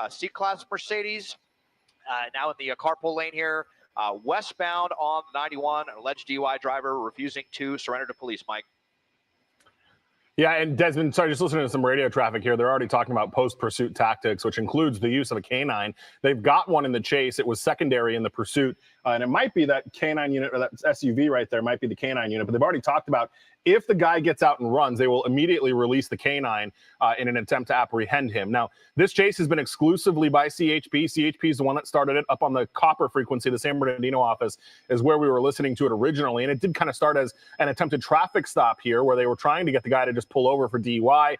C-Class Mercedes. Now in the carpool lane here, westbound on 91, an alleged DUI driver refusing to surrender to police. Mike. Yeah, and Desmond, sorry, just listening to some radio traffic here. They're already talking about post-pursuit tactics, which includes the use of a canine. They've got one in the chase. It was secondary in the pursuit, and it might be that canine unit or that SUV right there might be the canine unit. But they've already talked about if the guy gets out and runs, they will immediately release the canine in an attempt to apprehend him. Now, this chase has been exclusively by CHP. CHP is the one that started it up on the copper frequency. The San Bernardino office is where we were listening to it originally, and it did kind of start as an attempted traffic stop here where they were trying to get the guy to just pull over for DUI.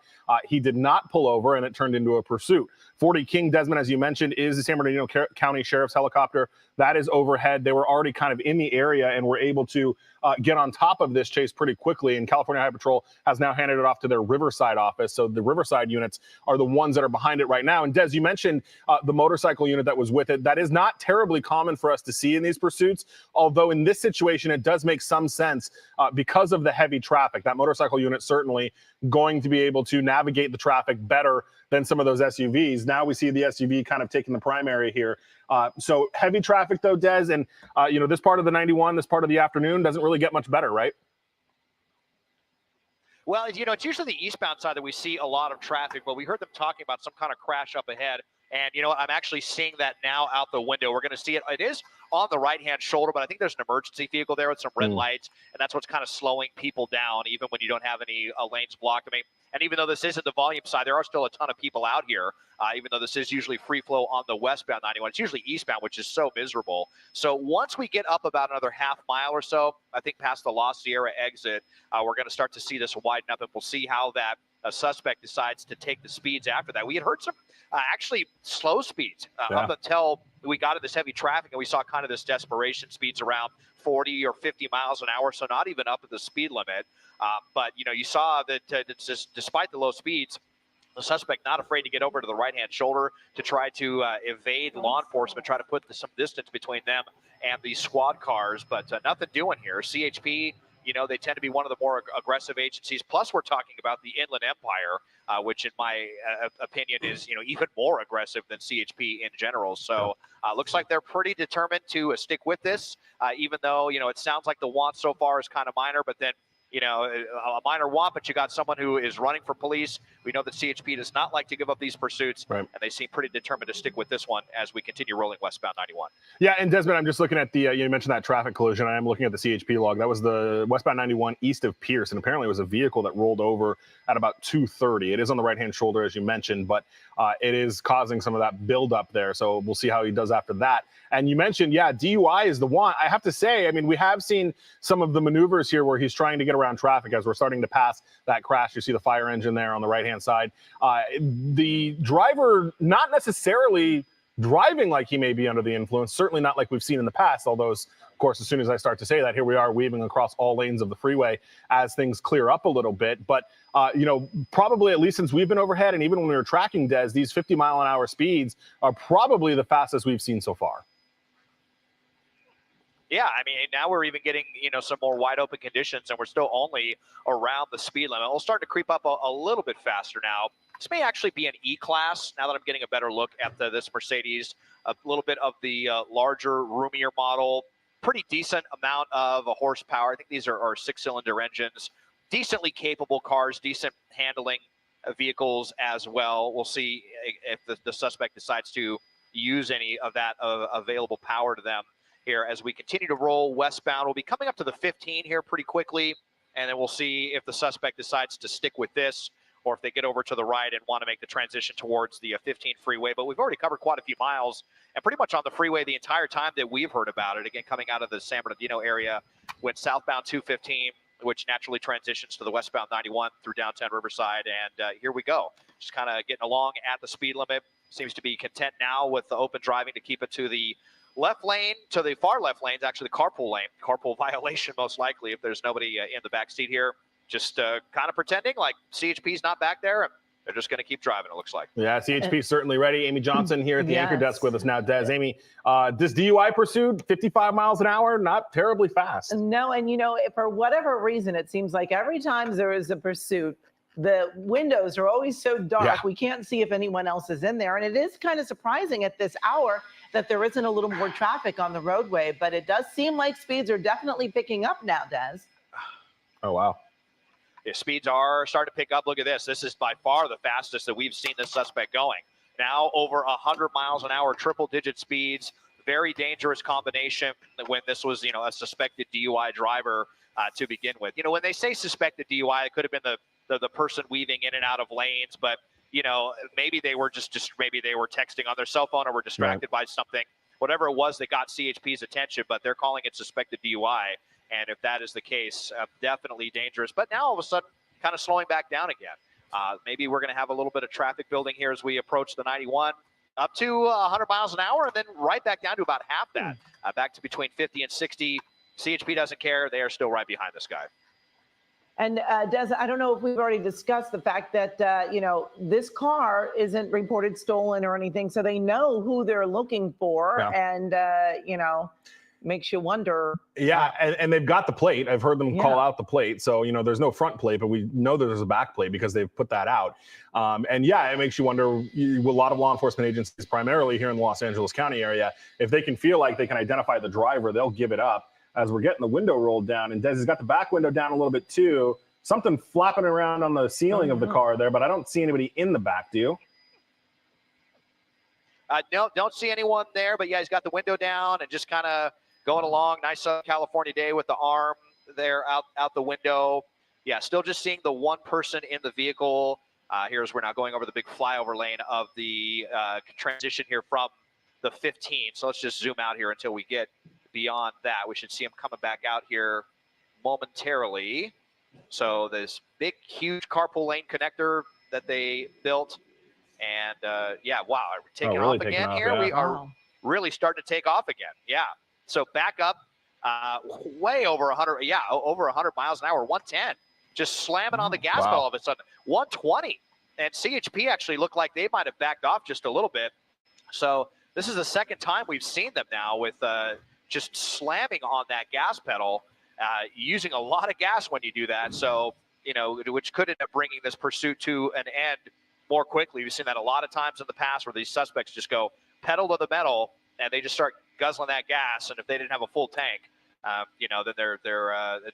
He did not pull over, and it turned into a pursuit. 40 King, Desmond, as you mentioned, is the San Bernardino County Sheriff's helicopter. That is overhead. They were already kind of in the area and were able to get on top of this chase pretty quickly. And California Highway Patrol has now handed it off to their Riverside office. So the Riverside units are the ones that are behind it right now. And Des, you mentioned the motorcycle unit that was with it. That is not terribly common for us to see in these pursuits, although in this situation, it does make some sense because of the heavy traffic. That motorcycle unit certainly going to be able to navigate the traffic better than some of those SUVs. Now we see the SUV kind of taking the primary here. So heavy traffic though, Des, and this part of the 91, this part of the afternoon doesn't really get much better, right? Well, it's usually the eastbound side that we see a lot of traffic, but we heard them talking about some kind of crash up ahead. And I'm actually seeing that now out the window. We're going to see it. It is on the right-hand shoulder, but I think there's an emergency vehicle there with some red lights, and that's what's kind of slowing people down, even when you don't have any lanes blocked. I mean, and even though this isn't the volume side, there are still a ton of people out here, even though this is usually free flow on the westbound 91. It's usually eastbound, which is so miserable. So once we get up about another half mile or so, I think past the La Sierra exit, we're going to start to see this widen up, and we'll see how that suspect decides to take the speeds after that. We had heard some actually slow speeds up until we got to this heavy traffic, and we saw kind of this desperation speeds around 40 or 50 miles an hour, so not even up at the speed limit. But, you saw that despite the low speeds, the suspect not afraid to get over to the right-hand shoulder to try to evade law enforcement, try to put some distance between them and these squad cars, but nothing doing here. CHP, they tend to be one of the more aggressive agencies. Plus, we're talking about the Inland Empire, which in my opinion is, even more aggressive than CHP in general. So looks like they're pretty determined to stick with this, even though, it sounds like the want so far is kind of minor, but then, a minor want, but you got someone who is running for police. We know that CHP does not like to give up these pursuits, and they seem pretty determined to stick with this one as we continue rolling westbound 91. Yeah, and Desmond, I'm just looking at the, you mentioned that traffic collision. I am looking at the CHP log. That was the westbound 91 east of Pierce, and apparently it was a vehicle that rolled over at about 2:30. It is on the right-hand shoulder, as you mentioned, but it is causing some of that buildup there, so we'll see how he does after that. And you mentioned, DUI is the one. I have to say, I mean, we have seen some of the maneuvers here where he's trying to get around traffic as we're starting to pass that crash. You see the fire engine there on the right-hand side. The driver not necessarily driving like he may be under the influence, certainly not like we've seen in the past, although, of course, as soon as I start to say that, here we are weaving across all lanes of the freeway as things clear up a little bit. But, probably at least since we've been overhead and even when we were tracking Des, these 50-mile-an-hour speeds are probably the fastest we've seen so far. Yeah, I mean, now we're even getting, some more wide open conditions, and we're still only around the speed limit. We'll start to creep up a little bit faster now. This may actually be an E-Class now that I'm getting a better look at this Mercedes. A little bit of the larger, roomier model. Pretty decent amount of horsepower. I think these are six-cylinder engines. Decently capable cars, decent handling vehicles as well. We'll see if the suspect decides to use any of that available power to them here as we continue to roll westbound. We'll be coming up to the 15 here pretty quickly, and then we'll see if the suspect decides to stick with this or if they get over to the right and want to make the transition towards the 15 freeway. But we've already covered quite a few miles and pretty much on the freeway the entire time that we've heard about it. Again, coming out of the San Bernardino area, went southbound 215, which naturally transitions to the westbound 91 through downtown Riverside. And here we go. Just kind of getting along at the speed limit. Seems to be content now with the open driving to keep it to the left lane, to the far left lanes, actually the carpool lane. Carpool violation most likely if there's nobody in the back seat here. Just kind of pretending like CHP's not back there, and they're just going to keep driving, it looks like. Yeah, CHP's certainly ready. Amy Johnson here at the anchor desk with us now. Des, Amy, this DUI pursuit, 55 miles an hour, not terribly fast. No, and for whatever reason, it seems like every time there is a pursuit, the windows are always so dark. Yeah. We can't see if anyone else is in there. And it is kind of surprising at this hour that there isn't a little more traffic on the roadway, but it does seem like speeds are definitely picking up now, Des. Oh, wow. Yeah, speeds are starting to pick up. Look at this. This is by far the fastest that we've seen this suspect going. Now over 100 miles an hour, triple-digit speeds. Very dangerous combination when this was, a suspected DUI driver to begin with. When they say suspected DUI, it could have been the person weaving in and out of lanes, but maybe they were maybe they were texting on their cell phone or were distracted by something. Whatever it was that got CHP's attention, but they're calling it suspected DUI. And if that is the case, definitely dangerous. But now all of a sudden, kind of slowing back down again. Maybe we're going to have a little bit of traffic building here as we approach the 91, up to 100 miles an hour, and then right back down to about half that, back to between 50 and 60. CHP doesn't care. They are still right behind this guy. And Des, I don't know if we've already discussed the fact that, this car isn't reported stolen or anything, so they know who they're looking for. Yeah. And, makes you wonder. Yeah, and they've got the plate. I've heard them call out the plate. So, there's no front plate, but we know there's a back plate because they've put that out. And yeah, it makes you wonder, a lot of law enforcement agencies, primarily here in the Los Angeles County area, if they can feel like they can identify the driver, they'll give it up. As we're getting the window rolled down, and Des has got the back window down a little bit too. Something flapping around on the ceiling of the car there, but I don't see anybody in the back, do you? No, don't see anyone there, but yeah, he's got the window down and just kind of going along. Nice California day with the arm there out the window. Yeah, still just seeing the one person in the vehicle. Here's we're now going over the big flyover lane of the transition here from the 15. So let's just zoom out here until we get beyond that. We should see him coming back out here momentarily. So this big, huge carpool lane connector that they built. And yeah, wow, are we taking really off taking again off, here? yeah. We are really starting to take off again. Yeah. So back up way over 100. Yeah, over 100 miles an hour, 110. Just slamming on the gas pedal all of a sudden. 120. And CHP actually looked like they might have backed off just a little bit. So this is the second time we've seen them now with just slamming on that gas pedal, using a lot of gas when you do that. So, which could end up bringing this pursuit to an end more quickly. We've seen that a lot of times in the past where these suspects just go pedal to the metal and they just start guzzling that gas. And if they didn't have a full tank, then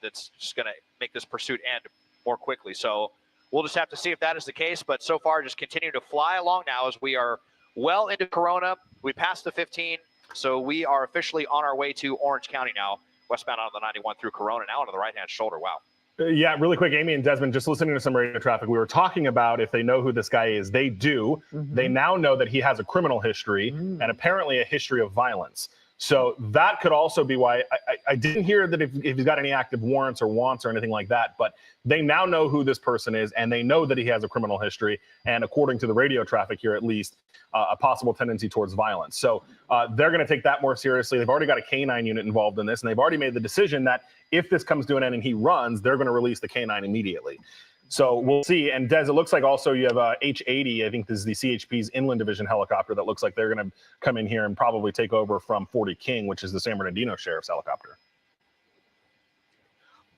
that's just going to make this pursuit end more quickly. So we'll just have to see if that is the case. But so far, just continue to fly along now as we are well into Corona. We passed the 15. So we are officially on our way to Orange County now, westbound on the 91 through Corona, now onto the right-hand shoulder. Wow. Yeah, really quick, Amy and Desmond, just listening to some radio traffic, we were talking about if they know who this guy is. They do. They now know that he has a criminal history and apparently a history of violence. So that could also be why I didn't hear that if he's got any active warrants or wants or anything like that, but they now know who this person is and they know that he has a criminal history. And according to the radio traffic here, at least, a possible tendency towards violence. So they're going to take that more seriously. They've already got a K-9 unit involved in this, and they've already made the decision that if this comes to an end and he runs, they're going to release the K-9 immediately. So we'll see. And Des, it looks like also you have a H-80. I think this is the CHP's Inland Division helicopter that looks like they're going to come in here and probably take over from 40 King, which is the San Bernardino Sheriff's helicopter.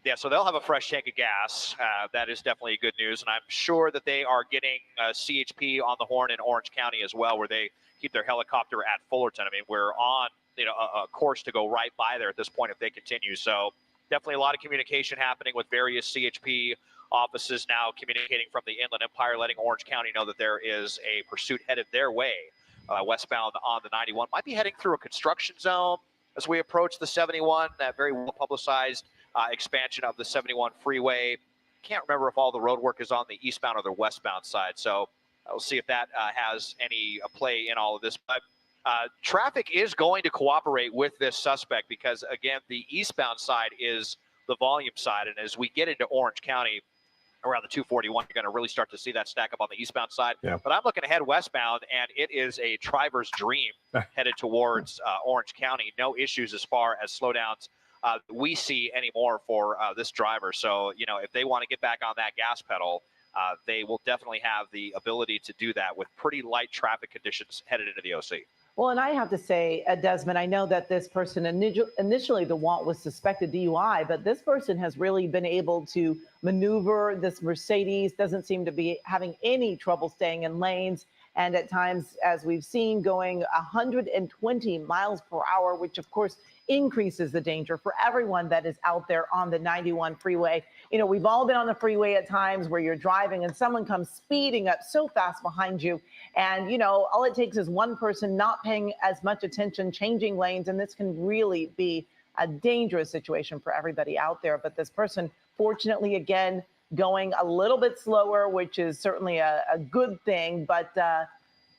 Yeah, so they'll have a fresh tank of gas. That is definitely good news. And I'm sure that they are getting CHP on the horn in Orange County as well, where they keep their helicopter at Fullerton. I mean, we're on a course to go right by there at this point if they continue. So definitely a lot of communication happening with various CHP offices now communicating from the Inland Empire, letting Orange County know that there is a pursuit headed their way westbound on the 91. Might be heading through a construction zone as we approach the 71, that very well-publicized expansion of the 71 freeway. Can't remember if all the road work is on the eastbound or the westbound side. So we'll see if that has any play in all of this. But traffic is going to cooperate with this suspect because, again, the eastbound side is the volume side. And as we get into Orange County, around the 241, you're going to really start to see that stack up on the eastbound side. Yeah. But I'm looking ahead westbound, and it is a driver's dream headed towards Orange County. No issues as far as slowdowns we see anymore for this driver. So, if they want to get back on that gas pedal, they will definitely have the ability to do that with pretty light traffic conditions headed into the OC. Well, and I have to say, Desmond, I know that this person initially the want was suspected DUI, but this person has really been able to maneuver. This Mercedes doesn't seem to be having any trouble staying in lanes. And at times, as we've seen, going 120 miles per hour, which of course increases the danger for everyone that is out there on the 91 freeway. You know, we've all been on the freeway at times where you're driving and someone comes speeding up so fast behind you. And, you know, all it takes is one person not paying as much attention, changing lanes, and this can really be a dangerous situation for everybody out there. But this person, fortunately, again, going a little bit slower, which is certainly a good thing, but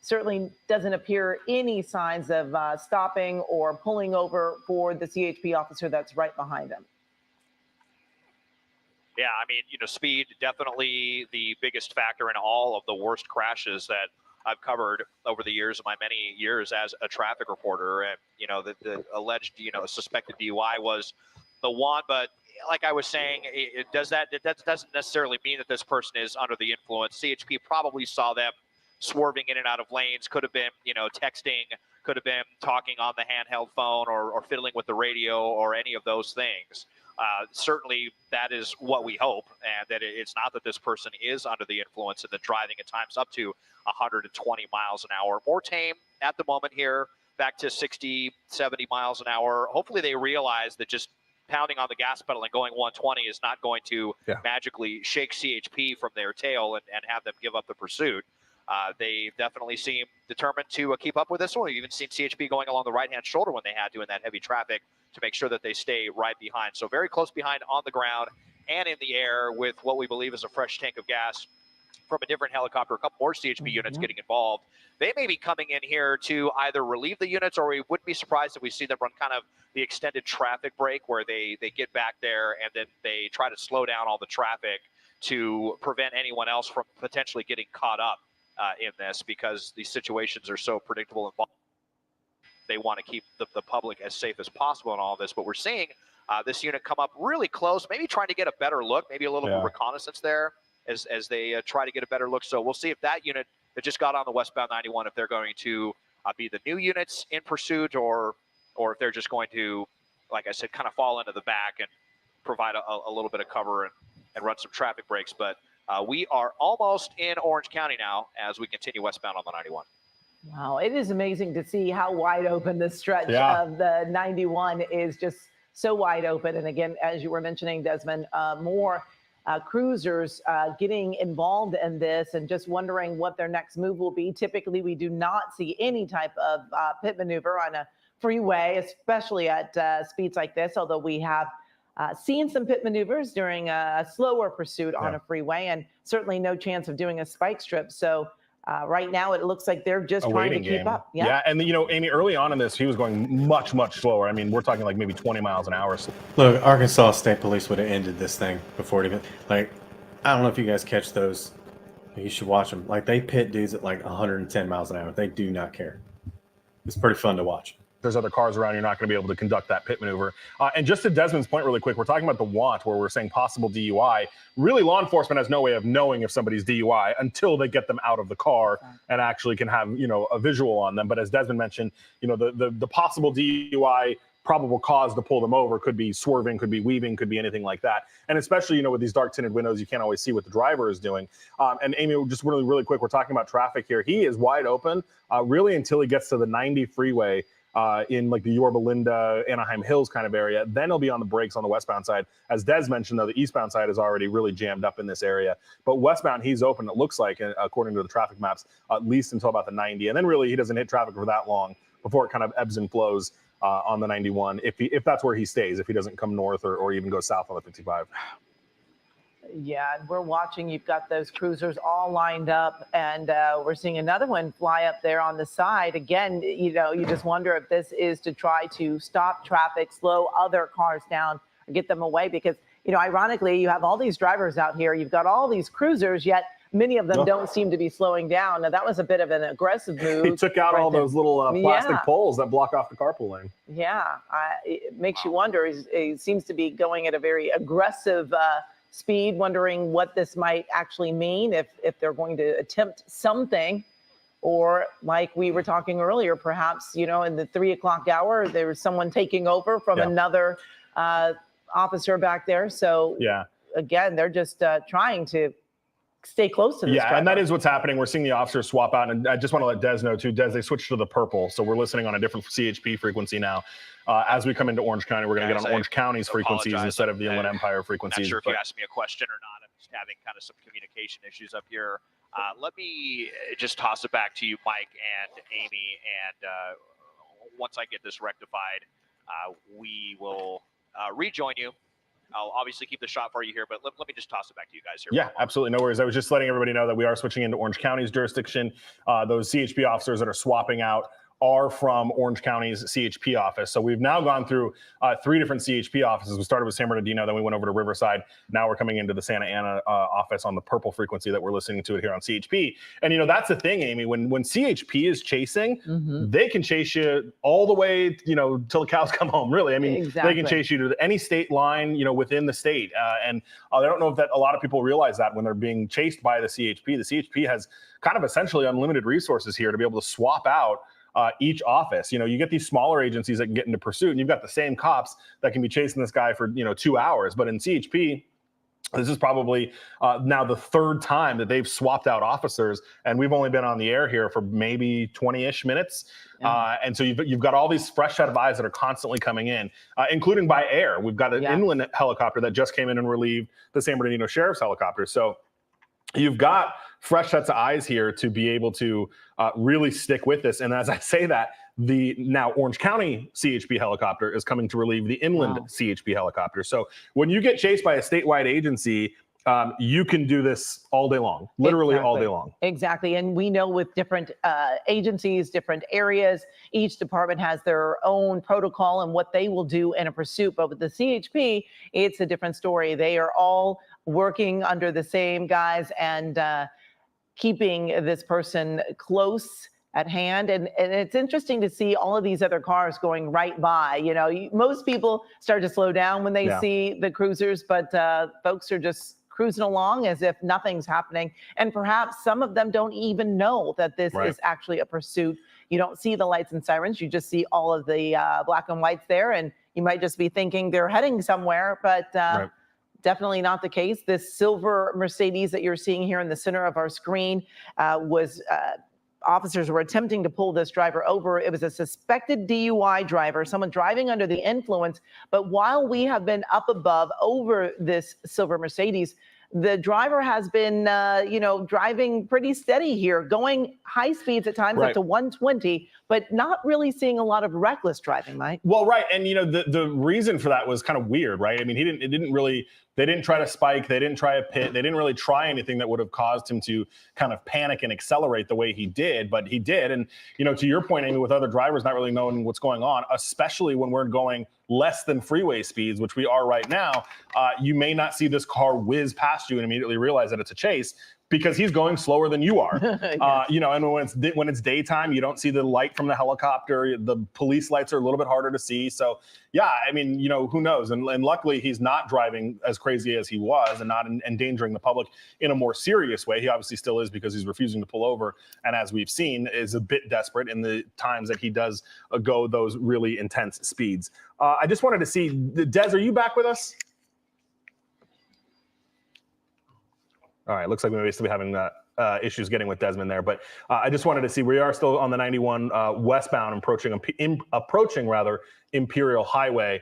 certainly doesn't appear any signs of stopping or pulling over for the CHP officer that's right behind him. Yeah, I mean, you know, speed definitely the biggest factor in all of the worst crashes that I've covered over the years of my many years as a traffic reporter. And, you know, the alleged, you know, suspected DUI was the one, but like I was saying, it doesn't necessarily mean that this person is under the influence. CHP probably saw them swerving in and out of lanes, could have been, you know, texting, could have been talking on the handheld phone or fiddling with the radio or any of those things. Certainly that is what we hope, and that it's not that this person is under the influence and that driving at times up to 120 miles an hour. More tame at the moment here, back to 60, 70 miles an hour. Hopefully they realize that just pounding on the gas pedal and going 120 is not going to magically shake CHP from their tail and have them give up the pursuit. They definitely seem determined to keep up with this one. We've even seen CHP going along the right-hand shoulder when they had to in that heavy traffic to make sure that they stay right behind. So very close behind on the ground and in the air with what we believe is a fresh tank of gas from a different helicopter. A couple more CHP units getting involved. They may be coming in here to either relieve the units, or we wouldn't be surprised if we see them run kind of the extended traffic break where they get back there and then they try to slow down all the traffic to prevent anyone else from potentially getting caught up in this, because these situations are so predictable and they want to keep the public as safe as possible in all of this. But we're seeing this unit come up really close, maybe trying to get a better look, maybe a little reconnaissance there as they try to get a better look. So we'll see if that unit that just got on the westbound 91, if they're going to be the new units in pursuit, or if they're just going to, like I said, kind of fall into the back and provide a little bit of cover and run some traffic breaks. But we are almost in Orange County now as we continue westbound on the 91. Wow, it is amazing to see how wide open this stretch of the 91 is, just so wide open. And again, as you were mentioning, Desmond, more cruisers getting involved in this and just wondering what their next move will be. Typically, we do not see any type of pit maneuver on a freeway, especially at speeds like this, although we have seen some pit maneuvers during a slower pursuit on a freeway, and certainly no chance of doing a spike strip. So right now it looks like they're just trying to keep up. Yeah, and you know, Amy, early on in this, he was going much slower. I mean, we're talking like maybe 20 miles an hour. Look, Arkansas State Police would have ended this thing before it even, like, I don't know if you guys catch those. You should watch them. Like, they pit dudes at like 110 miles an hour. They do not care. It's pretty fun to watch. There's other cars around, you're not going to be able to conduct that pit maneuver. And just to Desmond's point really quick, we're talking about the want where we're saying possible DUI. Really, law enforcement has no way of knowing if somebody's DUI until they get them out of the car and actually can have, you know, a visual on them. But as Desmond mentioned, you know, the possible DUI probable cause to pull them over could be swerving, could be weaving, could be anything like that. And especially, you know, with these dark tinted windows, you can't always see what the driver is doing. And Amy, just really quick, we're talking about traffic here. He is wide open really until he gets to the 90 freeway. In like the Yorba Linda, Anaheim Hills kind of area. Then he'll be on the brakes on the westbound side. As Des mentioned, though, the eastbound side is already really jammed up in this area. But westbound, he's open, it looks like, according to the traffic maps, at least until about the 90. And then really he doesn't hit traffic for that long before it kind of ebbs and flows on the 91, if that's where he stays, if he doesn't come north or even go south on the 55. Yeah, we're watching. You've got those cruisers all lined up, and we're seeing another one fly up there on the side. Again, you know, you just wonder if this is to try to stop traffic, slow other cars down, or get them away. Because, you know, ironically, you have all these drivers out here. You've got all these cruisers, yet many of them don't seem to be slowing down. Now, that was a bit of an aggressive move. He took out all those little plastic poles that block off the carpool lane. Yeah, it makes you wonder. He seems to be going at a very aggressive speed, wondering what this might actually mean, if they're going to attempt something, or like we were talking earlier, perhaps, you know, in the 3 o'clock hour, there was someone taking over from another officer back there. So again, they're just trying to stay close to this driver. And that is what's happening. We're seeing the officers swap out, and I just want to let Des know too. Des, they switched to the purple, so we're listening on a different CHP frequency now. As we come into Orange County, we're going to get on Orange County's frequencies instead of the Inland Empire frequencies. Not sure if you asked me a question or not. I'm just having kind of some communication issues up here. Let me just toss it back to you, Mike and Amy, and once I get this rectified, we will rejoin you. I'll obviously keep the shot for you here, but let me just toss it back to you guys here. Yeah, absolutely. No worries. I was just letting everybody know that we are switching into Orange County's jurisdiction. Those CHP officers that are swapping out are from Orange County's CHP office. So we've now gone through 3 different CHP offices. We started with San Bernardino, then we went over to Riverside. Now we're coming into the Santa Ana office on the purple frequency that we're listening to it here on CHP. And, you know, that's the thing, Amy, when CHP is chasing, they can chase you all the way, you know, till the cows come home, really. I mean, they can chase you to any state line, you know, within the state. And I don't know if that a lot of people realize that when they're being chased by the CHP has kind of essentially unlimited resources here to be able to swap out each office. You know, you get these smaller agencies that can get into pursuit, and you've got the same cops that can be chasing this guy for, you know, 2 hours. But in CHP, this is probably now the 3rd time that they've swapped out officers, and we've only been on the air here for maybe 20-ish minutes. And so you've got all these fresh set of eyes that are constantly coming in, including by air. We've got an inland helicopter that just came in and relieved the San Bernardino Sheriff's helicopter. So you've got fresh sets of eyes here to be able to really stick with this. And as I say that, the now Orange County CHP helicopter is coming to relieve the inland CHP helicopter. So when you get chased by a statewide agency, you can do this all day long, literally all day long. Exactly. And we know with different agencies, different areas, each department has their own protocol and what they will do in a pursuit. But with the CHP, it's a different story. They are all working under the same guys and keeping this person close at hand. And it's interesting to see all of these other cars going right by. You know, most people start to slow down when they see the cruisers, but folks are just cruising along as if nothing's happening. And perhaps some of them don't even know that this is actually a pursuit. You don't see the lights and sirens. You just see all of the black and whites there. And you might just be thinking they're heading somewhere, but definitely not the case. This silver Mercedes that you're seeing here in the center of our screen was officers were attempting to pull this driver over. It was a suspected DUI driver, someone driving under the influence. But while we have been up above over this silver Mercedes, the driver has been, driving pretty steady here, going high speeds at times up to 120, but not really seeing a lot of reckless driving, Mike. Well, right. And, you know, the reason for that was kind of weird, right? I mean, they didn't try to spike. They didn't try a pit. They didn't really try anything that would have caused him to kind of panic and accelerate the way he did, but he did. And, you know, to your point, Amy, with other drivers not really knowing what's going on, especially when we're going less than freeway speeds, which we are right now, you may not see this car whiz past you and immediately realize that it's a chase, because he's going slower than you are. You know, and when it's daytime, you don't see the light from the helicopter. The police lights are a little bit harder to see. So, yeah, I mean, you know, who knows? And luckily, he's not driving as crazy as he was and not endangering the public in a more serious way. He obviously still is, because he's refusing to pull over. And as we've seen, is a bit desperate in the times that he does go those really intense speeds. I just wanted to see, Des, are you back with us? All right, looks like we may still be having issues getting with Desmond there, but I just wanted to see, we are still on the 91 westbound, approaching Imperial Highway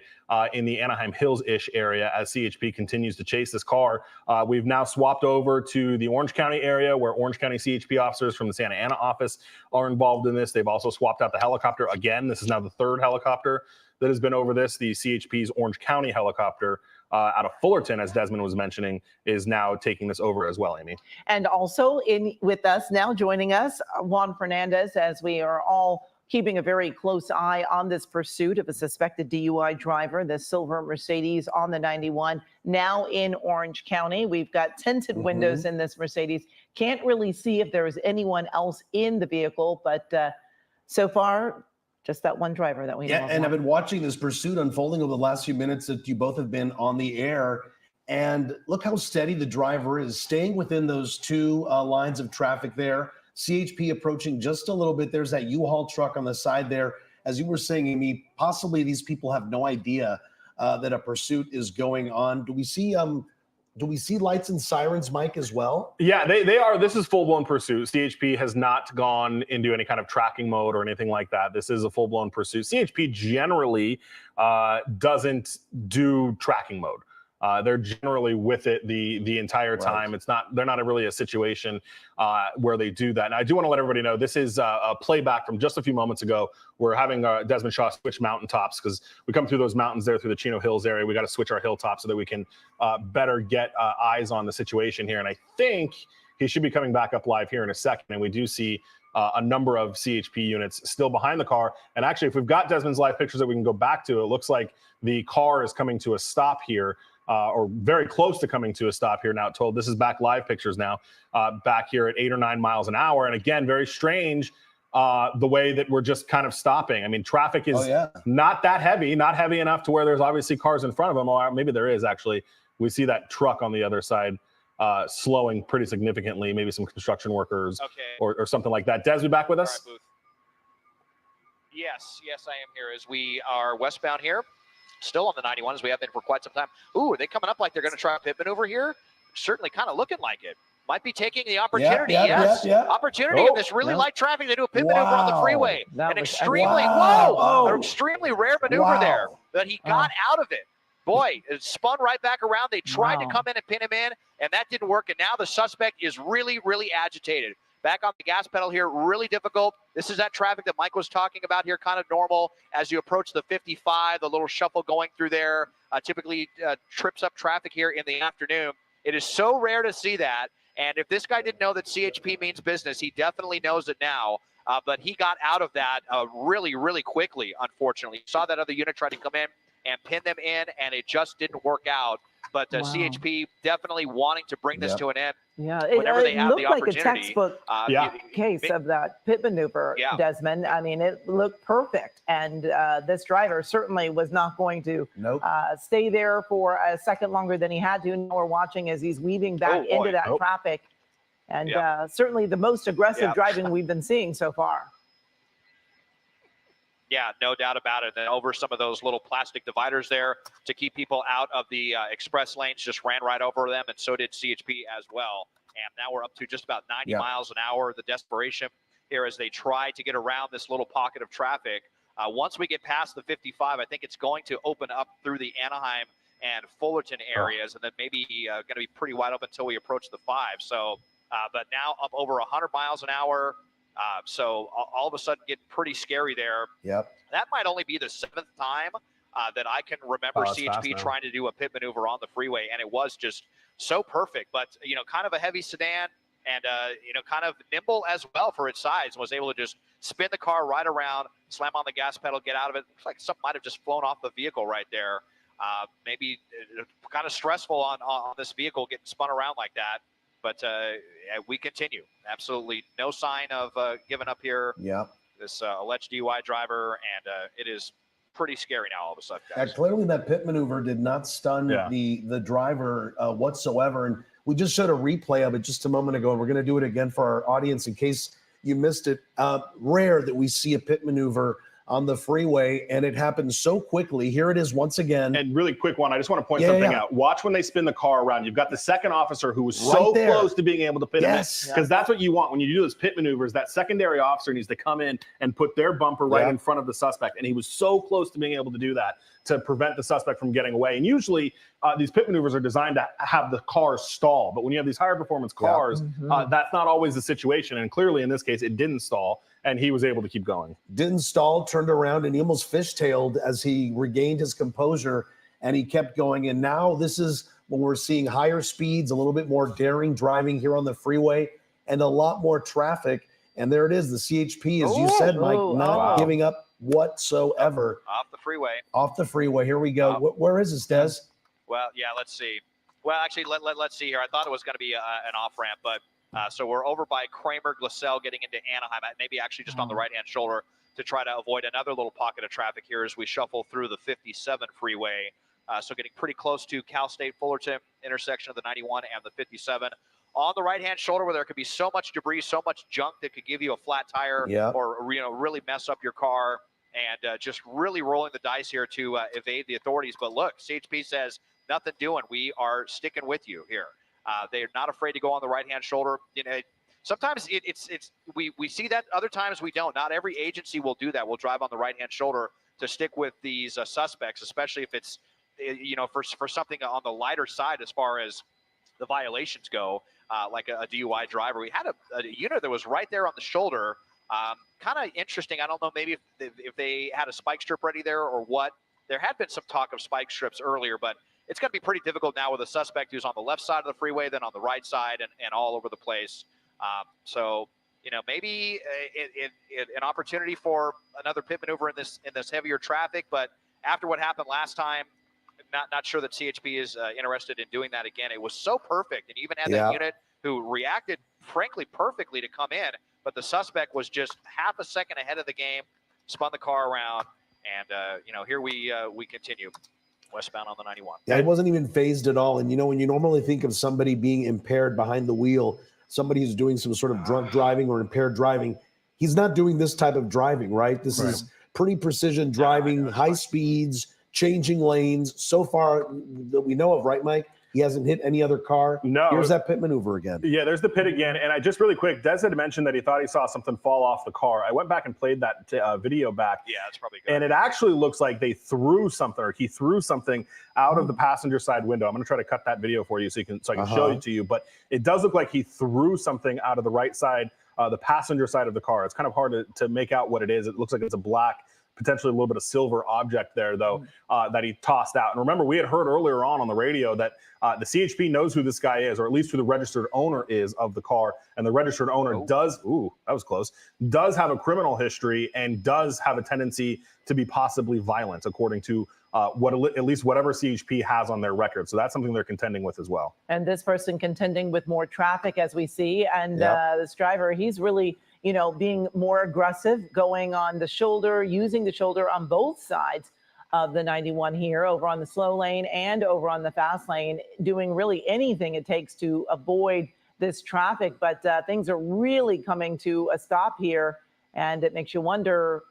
in the Anaheim Hills-ish area as CHP continues to chase this car. We've now swapped over to the Orange County area, where Orange County CHP officers from the Santa Ana office are involved in this. They've also swapped out the helicopter again. This is now the 3rd helicopter that has been over this. The CHP's Orange County helicopter out of Fullerton, as Desmond was mentioning, is now taking this over as well, Amy. And also with us now, joining us, Juan Fernandez, as we are all keeping a very close eye on this pursuit of a suspected DUI driver, the silver Mercedes on the 91, now in Orange County. We've got tinted windows in this Mercedes. Can't really see if there is anyone else in the vehicle, but so far, just that one driver that we know. And I've been watching this pursuit unfolding over the last few minutes that you both have been on the air. And look how steady the driver is, staying within those 2 lines of traffic there. CHP approaching just a little bit. There's that U-Haul truck on the side there. As you were saying, Amy, possibly these people have no idea that a pursuit is going on. Do we see lights and sirens, Mike, as well? Yeah, they are. This is full-blown pursuit. CHP has not gone into any kind of tracking mode or anything like that. This is a full-blown pursuit. CHP generally doesn't do tracking mode. They're generally with it the entire time. Right. They're not really a situation where they do that. And I do want to let everybody know this is a playback from just a few moments ago. We're having Desmond Shaw switch mountaintops because we come through those mountains there through the Chino Hills area. We got to switch our hilltops so that we can better get eyes on the situation here. And I think he should be coming back up live here in a second. And we do see a number of CHP units still behind the car. And actually, if we've got Desmond's live pictures that we can go back to, it looks like the car is coming to a stop here. Or very close to coming to a stop here now, told. This is back live pictures now, back here at 8 or 9 miles an hour. And again, very strange the way that we're just kind of stopping. I mean, traffic is not that heavy, not heavy enough to where there's obviously cars in front of them. Or maybe there is actually. We see that truck on the other side slowing pretty significantly, maybe some construction workers or something like that. Des, we back with us? All right, Booth. Yes, I am here as we are westbound here. Still on the 91 as we have been for quite some time. Ooh, are they coming up like they're going to try a pit maneuver here? Certainly kind of looking like it. Might be taking the opportunity, opportunity in this really light traffic. They do a pit maneuver on the freeway. An extremely, an extremely rare maneuver there that he got out of it. Boy, it spun right back around. They tried to come in and pin him in, and that didn't work. And now the suspect is really, really agitated. Back on the gas pedal here, really difficult. This is that traffic that Mike was talking about here, kind of normal as you approach the 55, the little shuffle going through there, typically trips up traffic here in the afternoon. It is so rare to see that. And if this guy didn't know that CHP means business, he definitely knows it now. But he got out of that really, really quickly, unfortunately. You saw that other unit try to come in and pin them in, and it just didn't work out. But CHP definitely wanting to bring this to an end. Yeah, it looked like a textbook case of that pit maneuver, Desmond. I mean, it looked perfect. And this driver certainly was not going to stay there for a second longer than he had to. Now we're watching as he's weaving back into that traffic. And certainly the most aggressive driving we've been seeing so far. Yeah, no doubt about it. Then over some of those little plastic dividers there to keep people out of the express lanes, just ran right over them, and so did CHP as well. And now we're up to just about 90 miles an hour. The desperation here as they try to get around this little pocket of traffic. Once we get past the 55, I think it's going to open up through the Anaheim and Fullerton areas, and then maybe going to be pretty wide open until we approach the 5. So, but now up over 100 miles an hour. So all of a sudden get pretty scary there. That might only be the 7th time that I can remember CHP trying to do a pit maneuver on the freeway, and it was just so perfect. But, you know, kind of a heavy sedan and, you know, kind of nimble as well for its size, was able to just spin the car right around, slam on the gas pedal, get out of it. Looks like something might have just flown off the vehicle right there. Maybe kind of stressful on this vehicle getting spun around like that. But we continue. Absolutely no sign of giving up here. This alleged DUI driver, and it is pretty scary now all of a sudden, guys. Clearly that pit maneuver did not stun the driver whatsoever. And we just showed a replay of it just a moment ago, and we're going to do it again for our audience in case you missed it. Rare that we see a pit maneuver on the freeway, and it happens so quickly. Here it is once again. And really quick one, I just want to point something out. Watch when they spin the car around. You've got the second officer who was so close to being able to pin him in. Because that's what you want when you do those pit maneuvers. That secondary officer needs to come in and put their bumper right in front of the suspect. And he was so close to being able to do that to prevent the suspect from getting away. And usually these pit maneuvers are designed to have the car stall. But when you have these higher performance cars, that's not always the situation. And clearly in this case, it didn't stall. And he was able to keep going. Didn't stall, turned around, and he almost fishtailed as he regained his composure, and he kept going. And now this is when we're seeing higher speeds, a little bit more daring driving here on the freeway, and a lot more traffic. And there it is, the CHP, as you said, Mike, not giving up whatsoever. Off the freeway. Off the freeway. Here we go. Where is this, Des? Well, yeah, let's see. Well, actually, let's see here. I thought it was going to be an off-ramp, but so we're over by Kramer, Glassell, getting into Anaheim, maybe actually just on the right-hand shoulder to try to avoid another little pocket of traffic here as we shuffle through the 57 freeway. So getting pretty close to Cal State Fullerton intersection of the 91 and the 57. on the right-hand shoulder where there could be so much debris, so much junk that could give you a flat tire Yeah. or really mess up your car, and just really rolling the dice here to evade the authorities. But look, CHP says nothing doing. We are sticking with you here. They're not afraid to go on the right-hand shoulder. Sometimes we see that, other times we don't. Not every agency will do that. We'll drive on the right-hand shoulder to stick with these suspects, especially if it's for something on the lighter side as far as the violations go, like a DUI driver. We had a unit that was right there on the shoulder. Kind of interesting. I don't know, maybe if they had a spike strip ready there or what. There had been some talk of spike strips earlier, but it's going to be pretty difficult now with a suspect who's on the left side of the freeway, then on the right side, and all over the place. So maybe an opportunity for another pit maneuver in this heavier traffic. But after what happened last time, not sure that CHP is interested in doing that again. It was so perfect, and you even had that unit who reacted, frankly, perfectly to come in. But the suspect was just half a second ahead of the game, spun the car around, and here we continue westbound on the 91. Yeah, he wasn't even phased at all. And when you normally think of somebody being impaired behind the wheel, somebody who's doing some sort of drunk driving or impaired driving, he's not doing this type of driving, right? This is pretty precision driving, high speeds, changing lanes. So far that we know of, right, Mike? He hasn't hit any other car. No. Here's that pit maneuver again. Yeah, there's the pit again. And I just really quick, Des had mentioned that he thought he saw something fall off the car. I went back and played that video back. Yeah, that's probably good. And it actually looks like they threw something, or he threw something out of the passenger side window. I'm going to try to cut that video for you so I can show it to you. But it does look like he threw something out of the right side, the passenger side of the car. It's kind of hard to make out what it is. It looks like it's a black, potentially a little bit of silver object there, though, that he tossed out. And remember, we had heard earlier on the radio that the CHP knows who this guy is, or at least who the registered owner is of the car. And the registered owner does have a criminal history and does have a tendency to be possibly violent, according to at least whatever CHP has on their record. So that's something they're contending with as well. And this person contending with more traffic, as we see. And this driver, he's really being more aggressive, going on the shoulder, using the shoulder on both sides of the 91 here, over on the slow lane and over on the fast lane, doing really anything it takes to avoid this traffic. But things are really coming to a stop here, and it makes you wonder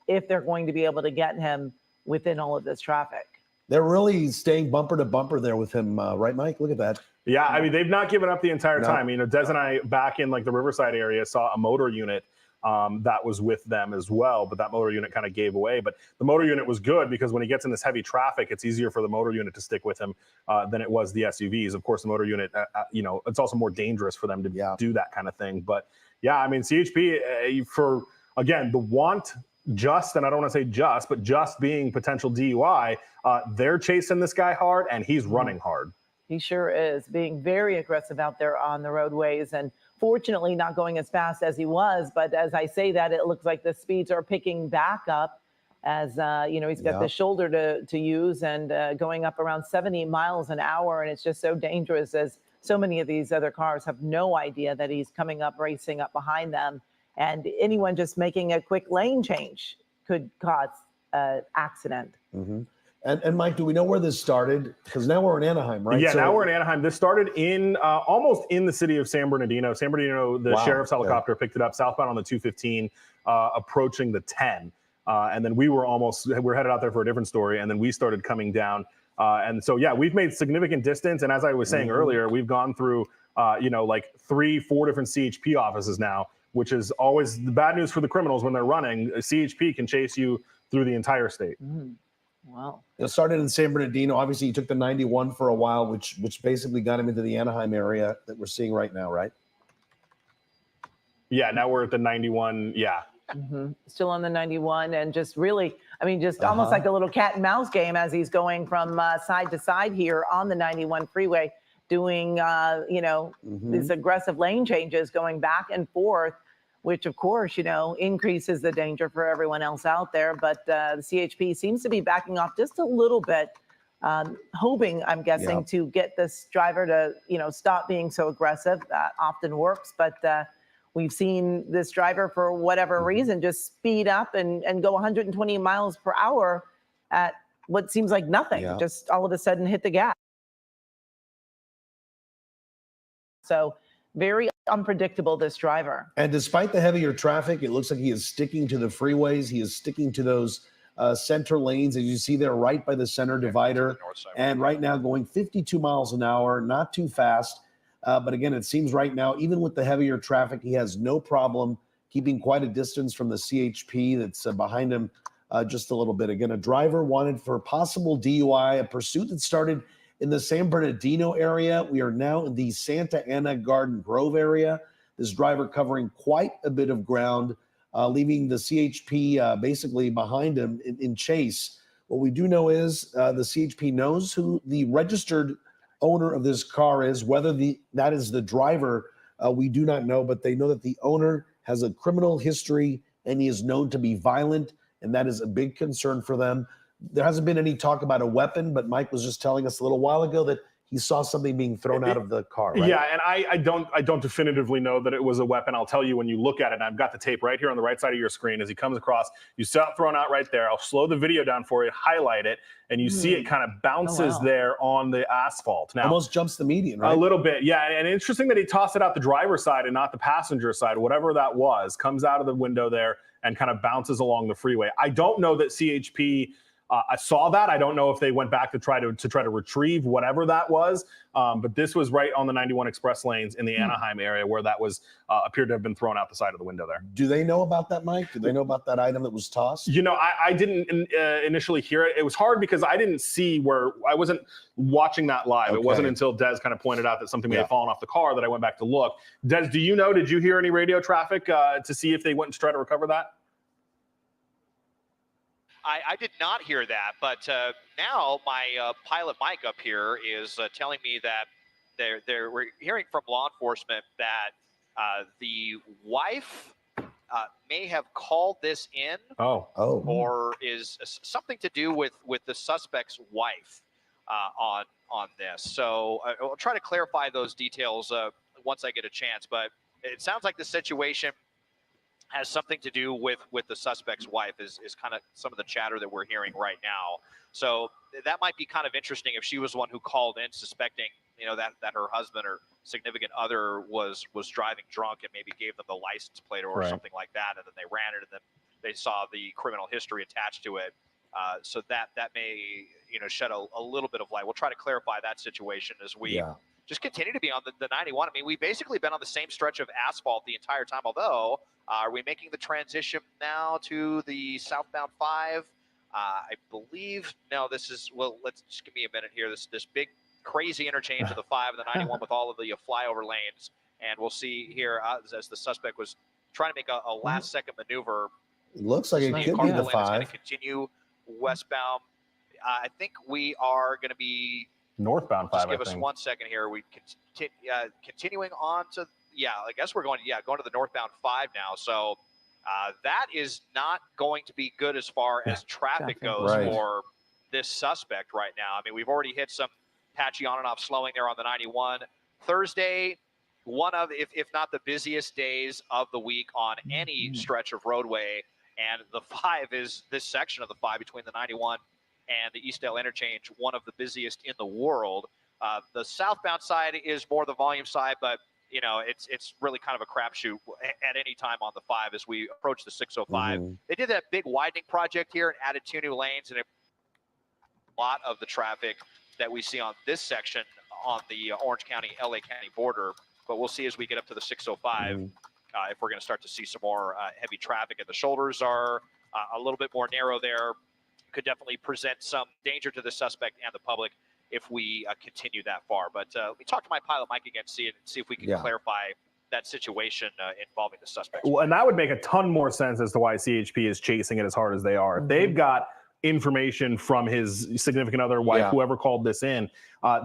if they're going to be able to get him within all of this traffic. They're really staying bumper to bumper there with him, right, Mike? Look at that. Yeah, I mean, they've not given up the entire time. Des and I, back in the Riverside area, saw a motor unit that was with them as well, but that motor unit kind of gave away. But the motor unit was good because when he gets in this heavy traffic, it's easier for the motor unit to stick with him than it was the SUVs. Of course, the motor unit, it's also more dangerous for them to do that kind of thing. But yeah, I mean, CHP, for, again, the want just, and I don't want to say just, but just being potential DUI, they're chasing this guy hard, and he's running hard. He sure is, being very aggressive out there on the roadways, and fortunately not going as fast as he was. But as I say that, it looks like the speeds are picking back up as, he's got the shoulder to use, and going up around 70 miles an hour. And it's just so dangerous, as so many of these other cars have no idea that he's coming up, racing up behind them. And anyone just making a quick lane change could cause an accident. Mm-hmm. And Mike, do we know where this started? Because now we're in Anaheim, right? Yeah, now we're in Anaheim. This started in almost in the city of San Bernardino. San Bernardino, the sheriff's helicopter picked it up southbound on the 215, approaching the 10. And then we're headed out there for a different story. And then we started coming down. And so, yeah, we've made significant distance. And as I was saying earlier, we've gone through, 3-4 different CHP offices now, which is always the bad news for the criminals when they're running. A CHP can chase you through the entire state. Wow. It started in San Bernardino. Obviously, he took the 91 for a while, which basically got him into the Anaheim area that we're seeing right now, right? Yeah, now we're at the 91. Yeah. Still on the 91, and just really, almost like a little cat and mouse game as he's going from side to side here on the 91 freeway, doing, these aggressive lane changes, going back and forth, which of course, increases the danger for everyone else out there. But the CHP seems to be backing off just a little bit, hoping, I'm guessing, to get this driver to, stop being so aggressive. That often works, but we've seen this driver, for whatever reason, just speed up and go 120 miles per hour at what seems like nothing, just all of a sudden hit the gas. So very unpredictable, this driver. And despite the heavier traffic, it looks like he is sticking to the freeways. He is sticking to those center lanes, as you see there, right by the center divider. North side. And right now going 52 miles an hour, not too fast. But again, it seems right now, even with the heavier traffic, he has no problem keeping quite a distance from the CHP that's behind him just a little bit. Again, a driver wanted for possible DUI, a pursuit that started in the San Bernardino area. We are now in the Santa Ana Garden Grove area. This driver covering quite a bit of ground, leaving the CHP basically behind him in chase. What we do know is the CHP knows who the registered owner of this car is. Whether that is the driver, we do not know, but they know that the owner has a criminal history and he is known to be violent, and that is a big concern for them. There hasn't been any talk about a weapon, but Mike was just telling us a little while ago that he saw something being thrown out of the car, right? Yeah, and I don't definitively know that it was a weapon. I'll tell you when you look at it, and I've got the tape right here on the right side of your screen as he comes across. You saw it thrown out right there. I'll slow the video down for you, highlight it, and you see it kind of bounces there on the asphalt. Now, Almost jumps the median, right? a little bit, yeah. And interesting that he tossed it out the driver's side and not the passenger side, whatever that was, comes out of the window there and kind of bounces along the freeway. I don't know that CHP I saw that. I don't know if they went back to try to retrieve whatever that was, but this was right on the 91 express lanes in the Anaheim area where that was appeared to have been thrown out the side of the window there. Do they know about that, Mike? Do they know about that item that was tossed? You know, I didn't initially hear it. It was hard because I didn't see where I wasn't watching that live. It wasn't until Des kind of pointed out that something may have fallen off the car that I went back to look. Des, do you know? Did you hear any radio traffic to see if they went to try to recover that? I did not hear that, but now my pilot Mike up here is telling me that we're hearing from law enforcement that the wife may have called this in, or is something to do with the suspect's wife on this. So I'll try to clarify those details once I get a chance. But it sounds like the situation has something to do with the suspect's wife is kind of some of the chatter that we're hearing right now. So that might be kind of interesting if she was the one who called in suspecting, you know, that her husband or significant other was driving drunk and maybe gave them the license plate or something like that, and then they ran it and then they saw the criminal history attached to it. So that may, you know, shed a little bit of light. We'll try to clarify that situation as we just continue to be on the 91. I mean, we've basically been on the same stretch of asphalt the entire time, although are we making the transition now to the southbound 5? I believe, no, this is, well, let's just give me a minute here. This big crazy interchange of the 5 and the 91 with all of the flyover lanes. And we'll see here as the suspect was trying to make a last second maneuver. It looks like it could be the 5. Going to continue westbound. I think we are going to be northbound 5. Just give us 1 second here. We continuing on to, I guess we're going to the northbound 5 now. So that is not going to be good as far as traffic goes for this suspect right now. I mean, we've already hit some patchy on and off slowing there on the 91. Thursday, one of, if not the busiest days of the week on any stretch of roadway. And the 5 is this section of the 5 between the 91 and the Eastdale interchange, one of the busiest in the world. The southbound side is more the volume side, but you know, it's really kind of a crapshoot at any time on the 5 as we approach the 605. They did that big widening project here and added 2 new lanes, and a lot of the traffic that we see on this section on the Orange County, LA County border. But we'll see as we get up to the 605 if we're going to start to see some more heavy traffic. And the shoulders are a little bit more narrow there. Could definitely present some danger to the suspect and the public if we continue that far. But let me talk to my pilot Mike again, see if we can clarify that situation involving the suspect. Well, and that would make a ton more sense as to why CHP is chasing it as hard as they are. If they've got information from his significant other, wife, whoever called this in,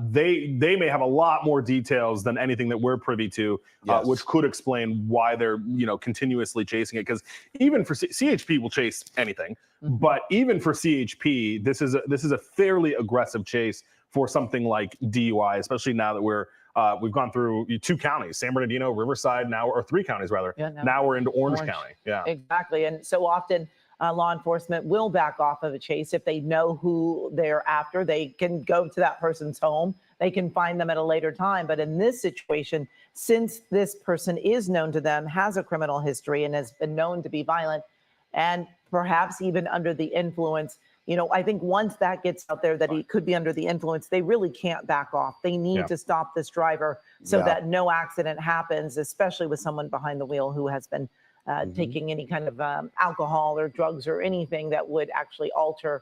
they may have a lot more details than anything that we're privy to, which could explain why they're continuously chasing it. Because even for CHP will chase anything, but even for CHP, this is a fairly aggressive chase for something like DUI, especially now that we've gone through 2 counties, San Bernardino, Riverside, or 3 counties rather. Now we're into Orange County. Yeah, exactly. And so often law enforcement will back off of a chase if they know who they're after. They can go to that person's home, they can find them at a later time. But in this situation, since this person is known to them, has a criminal history, and has been known to be violent, and perhaps even under the influence, I think once that gets out there that he could be under the influence, they really can't back off. They need to stop this driver so that no accident happens, especially with someone behind the wheel who has been taking any kind of alcohol or drugs or anything that would actually alter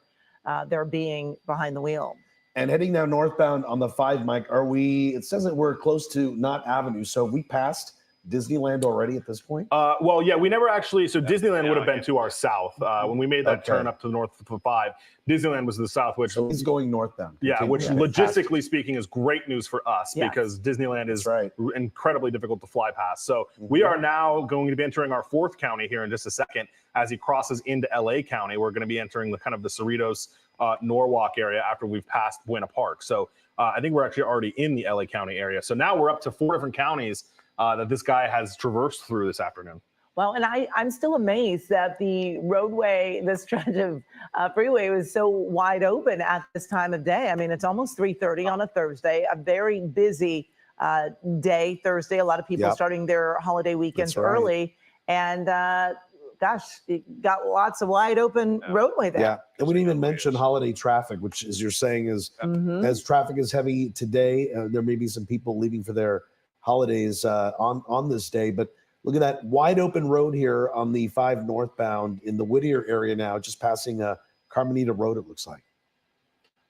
their being behind the wheel. And heading now northbound on the 5, Mike, it says that we're close to Knott Avenue. So we passed Disneyland already at this point? Well, yeah, we never actually. So Disneyland would have been to our south when we made that turn up to the north of 5. Disneyland was to the south, which so he's going northbound. Yeah, which logistically speaking is great news for us because Disneyland is incredibly difficult to fly past. So we are now going to be entering our 4th county here in just a second. As he crosses into LA County, we're going to be entering the kind of the Cerritos, Norwalk area after we've passed Buena Park. So I think we're actually already in the LA County area. So now we're up to 4 different counties that this guy has traversed through this afternoon. Well, and I'm still amazed that the roadway, this stretch of freeway was so wide open at this time of day. I mean, it's almost 3:30 on a Thursday, a very busy day, Thursday. A lot of people starting their holiday weekends early. And gosh, it got lots of wide open roadway there. Yeah, and we didn't even mention holiday traffic, which, as you're saying, is as traffic is heavy today, there may be some people leaving for their holidays on this day. But look at that wide open road here on the 5 northbound in the Whittier area now, just passing Carmenita Road, it looks like.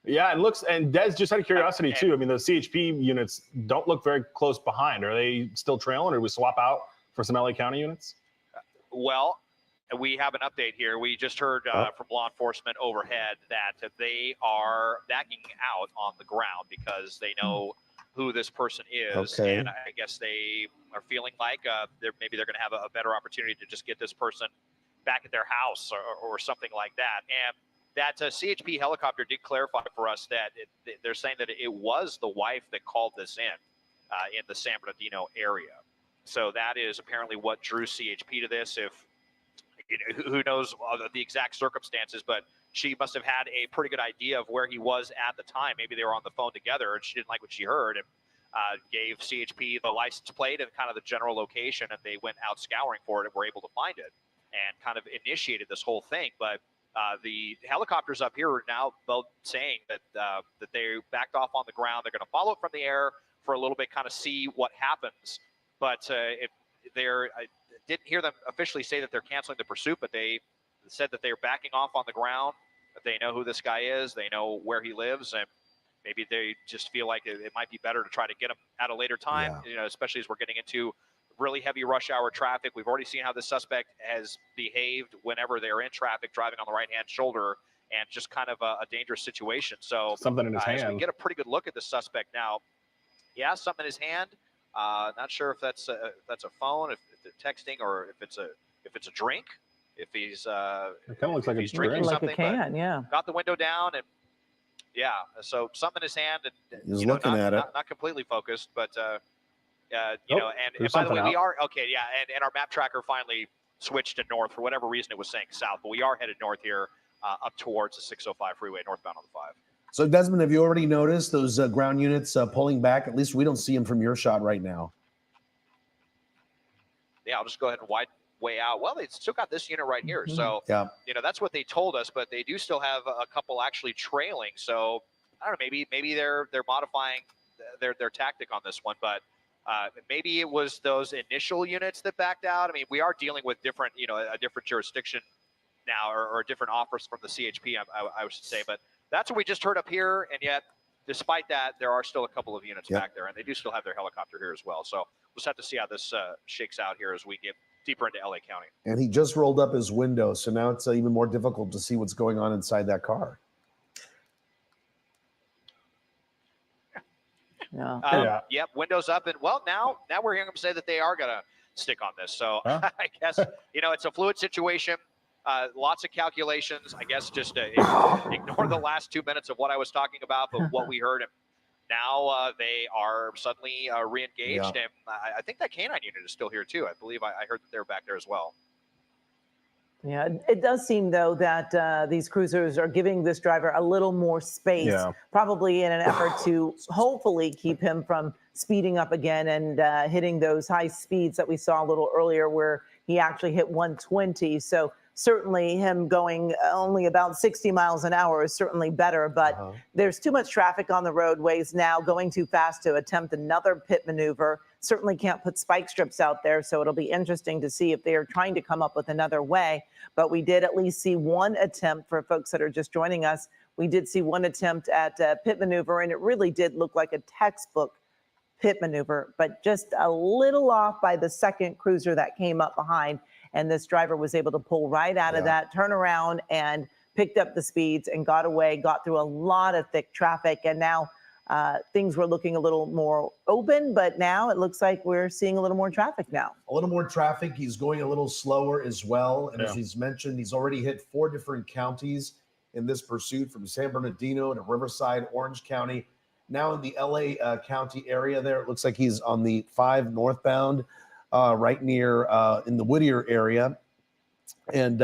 Yeah, and Des, just out of curiosity too, I mean, the CHP units don't look very close behind. Are they still trailing, or do we swap out for some LA County units? Well, we have an update here. We just heard from law enforcement overhead that they are backing out on the ground because they know who this person is, and I guess they are feeling like maybe they're going to have a better opportunity to just get this person back at their house or something like that. And that CHP helicopter did clarify for us that they're saying that it was the wife that called this in the San Bernardino area. So that is apparently what drew CHP to this. If who knows the exact circumstances, but she must have had a pretty good idea of where he was at the time. Maybe they were on the phone together and she didn't like what she heard, and gave CHP the license plate and kind of the general location, and they went out scouring for it and were able to find it and kind of initiated this whole thing. But the helicopters up here are now both saying that they backed off on the ground. They're going to follow it from the air for a little bit, kind of see what happens. But I didn't hear them officially say that they're canceling the pursuit, but they said that they're backing off on the ground, that they know who this guy is, they know where he lives, and maybe they just feel like it might be better to try to get him at a later time, especially as we're getting into really heavy rush hour traffic. We've already seen how the suspect has behaved whenever they're in traffic, driving on the right-hand shoulder, and just kind of a dangerous situation. So something in his hand. As we get a pretty good look at the suspect now, something in his hand. Not sure if that's a phone, if they're texting, or if it's a drink. If he's it kind of looks like he's a drinking drink. something, like a can, got the window down, and so something in his hand, and he's looking at it, not completely focused, but and by the way, we are and our map tracker finally switched to north. For whatever reason, it was saying south, but we are headed north here, up towards the 605 freeway, northbound on the 5. So, Desmond, have you already noticed those ground units pulling back? At least we don't see them from your shot right now. Yeah, I'll just go ahead and way out. Well, they still got this unit right here. So, that's what they told us, but they do still have a couple actually trailing. So, I don't know, maybe they're modifying their tactic on this one, but maybe it was those initial units that backed out. I mean, we are dealing with different, a different jurisdiction now, or different offers from the CHP, I should say, but that's what we just heard up here, and yet, despite that, there are still a couple of units back there, and they do still have their helicopter here as well. So we'll just have to see how this shakes out here as we get deeper into LA County. And he just rolled up his window, so now it's even more difficult to see what's going on inside that car. Yep, windows up, and now we're hearing them say that they are going to stick on this. So I guess it's a fluid situation. Lots of calculations. I guess just ignore the last 2 minutes of what I was talking about, but what we heard. And now they are suddenly re-engaged, and I think that canine unit is still here too. I believe I heard that they're back there as well. Yeah, it does seem though that these cruisers are giving this driver a little more space, Yeah. probably in an effort to hopefully keep him from speeding up again and hitting those high speeds that we saw a little earlier, where he actually hit 120. So certainly him going only about 60 miles an hour is certainly better, but there's too much traffic on the roadways now, going too fast to attempt another pit maneuver. Certainly can't put spike strips out there, so it'll be interesting to see if they are trying to come up with another way. But we did at least see one attempt. For folks that are just joining us, we did see one attempt at pit maneuver, and it really did look like a textbook pit maneuver, but just a little off by the second cruiser that came up behind. And this driver was able to pull right out of that, turn around, and picked up the speeds and got away, got through a lot of thick traffic. And now things were looking a little more open, but now it looks like we're seeing a little more traffic now. A little more traffic. He's going a little slower as well. And as he's mentioned, he's already hit 4 different counties in this pursuit, from San Bernardino to Riverside, Orange County. Now in the LA County area there, it looks like he's on the 5 northbound, right near in the Whittier area. And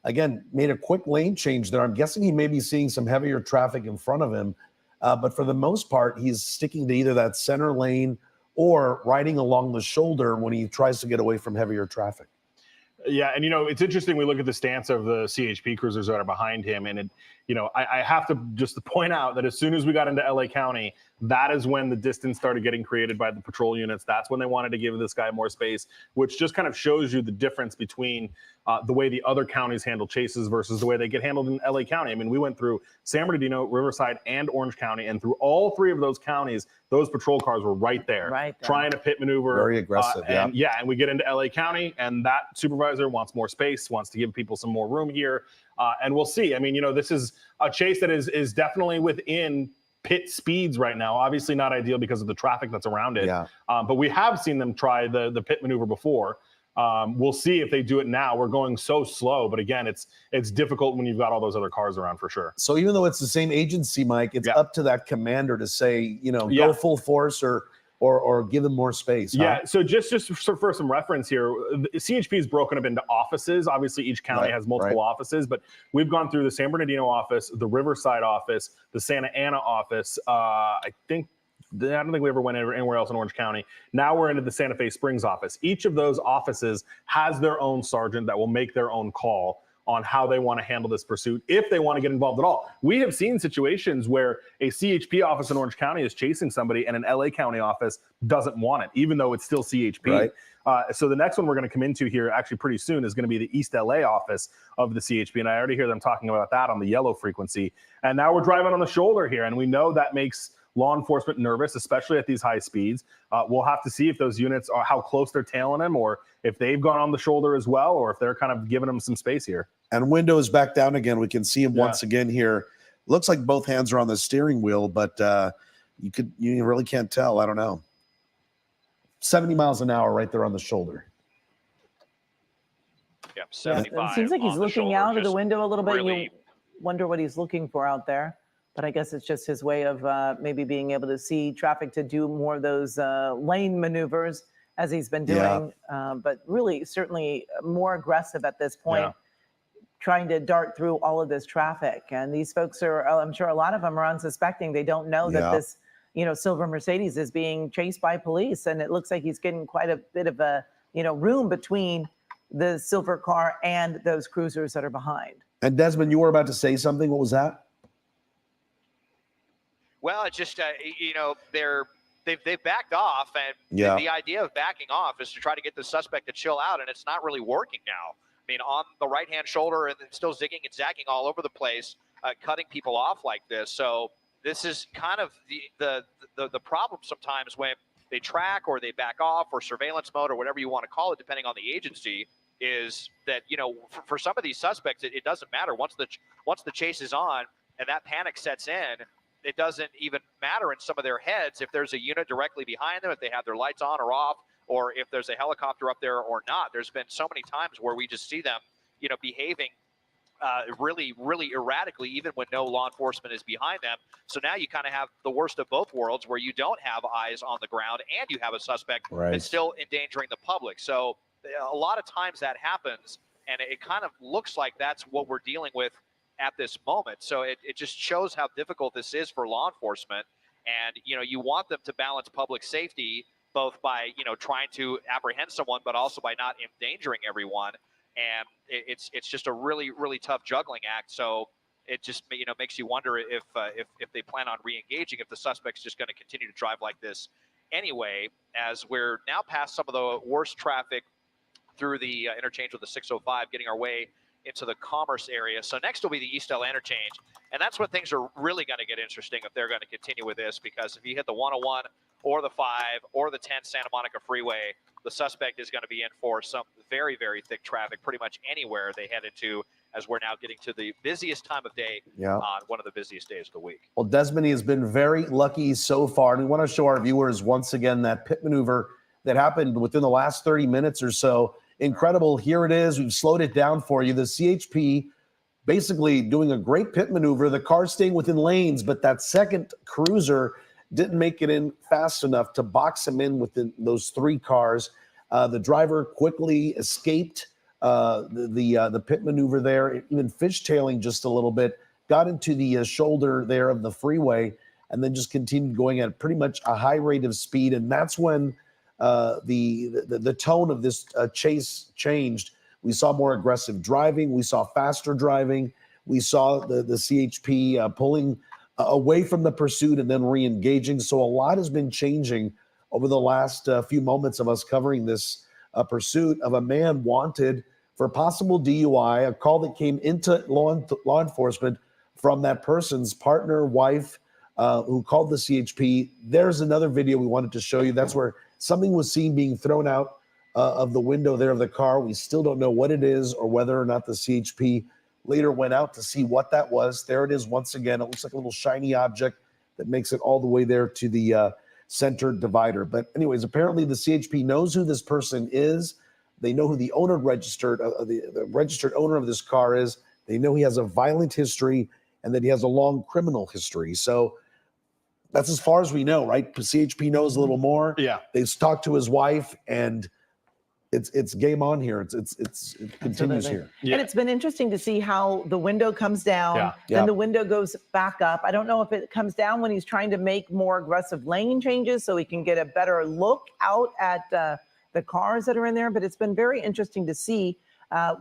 again, made a quick lane change there. I'm guessing he may be seeing some heavier traffic in front of him. But for the most part, he's sticking to either that center lane or riding along the shoulder when he tries to get away from heavier traffic. Yeah, and it's interesting. We look at the stance of the CHP cruisers that are behind him, and I have to just point out that as soon as we got into LA County, that is when the distance started getting created by the patrol units. That's when they wanted to give this guy more space, which just kind of shows you the difference between the way the other counties handle chases versus the way they get handled in LA County. I mean, we went through San Bernardino, Riverside, and Orange County, and through all 3 of those counties, those patrol cars were right there. Trying to pit maneuver. Very aggressive, and we get into LA County, and that supervisor wants more space, wants to give people some more room here, and we'll see. I mean, this is a chase that is definitely within pit speeds right now. Obviously not ideal because of the traffic that's around it. But we have seen them try the pit maneuver before. We'll see if they do it now. We're going so slow, but again, it's difficult when you've got all those other cars around for sure. So even though it's the same agency, Mike, it's up to that commander to say, go full force or give them more space. Yeah. So just for some reference here, CHP is broken up into offices. Obviously, each county has multiple offices, but we've gone through the San Bernardino office, the Riverside office, the Santa Ana office. I don't think we ever went anywhere else in Orange County. Now we're into the Santa Fe Springs office. Each of those offices has their own sergeant that will make their own call on how they want to handle this pursuit, if they want to get involved at all. We have seen situations where a CHP office in Orange County is chasing somebody and an LA County office doesn't want it, even though it's still CHP. So the next one we're going to come into here actually pretty soon is going to be the East LA office of the CHP. And I already hear them talking about that on the yellow frequency. And now we're driving on the shoulder here. And we know that makes law enforcement nervous, especially at these high speeds. We'll have to see if those units are how close they're tailing them, or if they've gone on the shoulder as well, or if they're kind of giving them some space here. And window is back down again. We can see him once again here. Looks like both hands are on the steering wheel, but you really can't tell. I don't know. 70 miles an hour right there on the shoulder. Yep, 75. It seems like he's looking out of the window a little bit. Really... You wonder what he's looking for out there. But I guess it's just his way of maybe being able to see traffic to do more of those lane maneuvers as he's been doing. But really, certainly more aggressive at this point, trying to dart through all of this traffic. And these folks are, I'm sure a lot of them are unsuspecting. They don't know that this, silver Mercedes is being chased by police. And it looks like he's getting quite a bit of a, room between the silver car and those cruisers that are behind. And Desmond, you were about to say something. What was that? Well, it's just, they've backed off, and the idea of backing off is to try to get the suspect to chill out, and it's not really working now. I mean, on the right-hand shoulder, and still zigging and zagging all over the place, cutting people off like this. So this is kind of the problem sometimes when they track or they back off or surveillance mode or whatever you want to call it, depending on the agency, is that, for some of these suspects, it doesn't matter. Once the chase is on and that panic sets in, it doesn't even matter in some of their heads if there's a unit directly behind them, if they have their lights on or off, or if there's a helicopter up there or not. There's been so many times where we just see them, behaving really, really erratically, even when no law enforcement is behind them. So now you kind of have the worst of both worlds, where you don't have eyes on the ground and you have a suspect that's still endangering the public. So a lot of times that happens. And it kind of looks like that's what we're dealing with at this moment. So it just shows how difficult this is for law enforcement. And, you want them to balance public safety, both by, trying to apprehend someone, but also by not endangering everyone. And it's just a really, really tough juggling act. So it just, makes you wonder if they plan on re-engaging, if the suspect's just going to continue to drive like this anyway, as we're now past some of the worst traffic through the interchange with the 605, getting our way into the Commerce area. So next will be the East LA interchange. And that's when things are really going to get interesting if they're going to continue with this, because if you hit the 101 or the 5 or the 10 Santa Monica Freeway, the suspect is going to be in for some very, very thick traffic pretty much anywhere they head into, as we're now getting to the busiest time of day on one of the busiest days of the week. Well, Desmond has been very lucky so far. And we want to show our viewers once again that pit maneuver that happened within the last 30 minutes or so. Incredible. Here it is. We've slowed it down for you. The CHP basically doing a great pit maneuver. The car staying within lanes, but that second cruiser didn't make it in fast enough to box him in within those 3 cars. The driver quickly escaped the pit maneuver there, even fishtailing just a little bit, got into the shoulder there of the freeway, and then just continued going at pretty much a high rate of speed. And that's when the tone of this chase changed. We saw more aggressive driving. We saw faster driving. We saw the CHP pulling away from the pursuit and then re-engaging. So a lot has been changing over the last few moments of us covering this pursuit of a man wanted for possible DUI, a call that came into law enforcement from that person's partner, wife, who called the CHP. There's another video we wanted to show you. That's where something was seen being thrown out of the window there of the car. We still don't know what it is or whether or not the CHP later went out to see what that was. There it is once again. It looks like a little shiny object that makes it all the way there to the center divider. But anyways, apparently the CHP knows who this person is. They know who the owner registered, the registered owner of this car is. They know he has a violent history and that he has a long criminal history. So that's as far as we know, right? CHP knows a little more. Yeah. They've talked to his wife, and it's game on here. It continues Absolutely. here. Yeah. And it's been interesting to see how the window comes down, Yeah. then the window goes back up. I don't know if it comes down when he's trying to make more aggressive lane changes so he can get a better look out at the cars that are in there, but it's been very interesting to see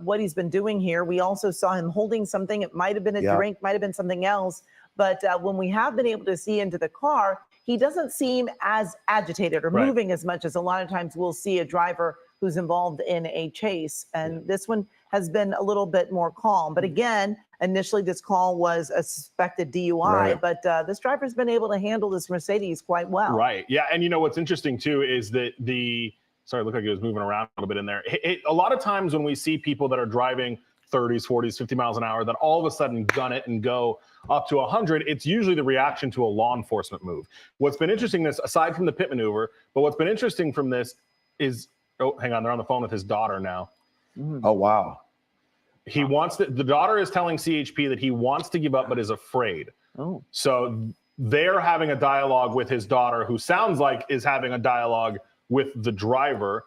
what he's been doing here. We also saw him holding something. It might have been a drink, might have been something else. But when we have been able to see into the car, he doesn't seem as agitated or moving as much as a lot of times we'll see a driver who's involved in a chase. And this one has been a little bit more calm. But again, initially this call was a suspected DUI, but this driver's been able to handle this Mercedes quite well. Right. Yeah. And what's interesting too is that sorry, it looked like it was moving around a little bit in there. A lot of times when we see people that are driving 30s, 40s, 50 miles an hour that all of a sudden gun it and go up to 100, it's usually the reaction to a law enforcement move. What's been interesting aside from the pit maneuver, but what's been interesting from this is, oh, hang on, they're on the phone with his daughter now. Oh, wow. He wants the daughter is telling CHP that he wants to give up but is afraid. Oh. So they're having a dialogue with his daughter, who sounds like is having a dialogue with the driver.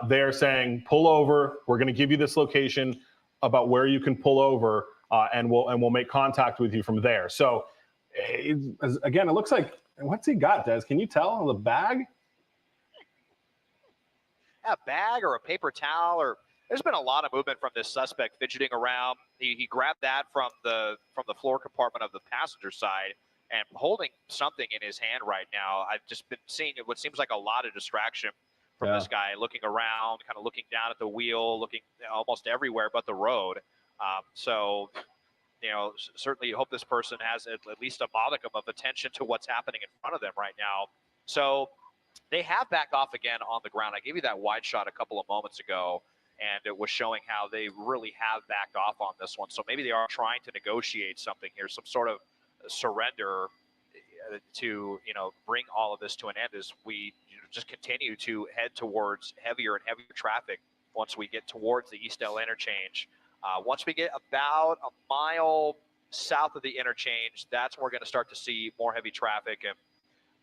They're saying, pull over. We're going to give you this location about where you can pull over, and we'll make contact with you from there. So again, it looks like, what's he got, Des? Can you tell? The bag? A bag or a paper towel, or there's been a lot of movement from this suspect fidgeting around. He grabbed that from the floor compartment of the passenger side and holding something in his hand right now. I've just been seeing what seems like a lot of distraction from this guy, looking around, kind of looking down at the wheel, looking almost everywhere but the road. So, certainly you hope this person has at least a modicum of attention to what's happening in front of them right now. So they have backed off again on the ground. I gave you that wide shot a couple of moments ago, and it was showing how they really have backed off on this one. So maybe they are trying to negotiate something here, some sort of surrender to bring all of this to an end as we just continue to head towards heavier and heavier traffic once we get towards the East LA interchange. Once we get about a mile south of the interchange, that's when we're going to start to see more heavy traffic. And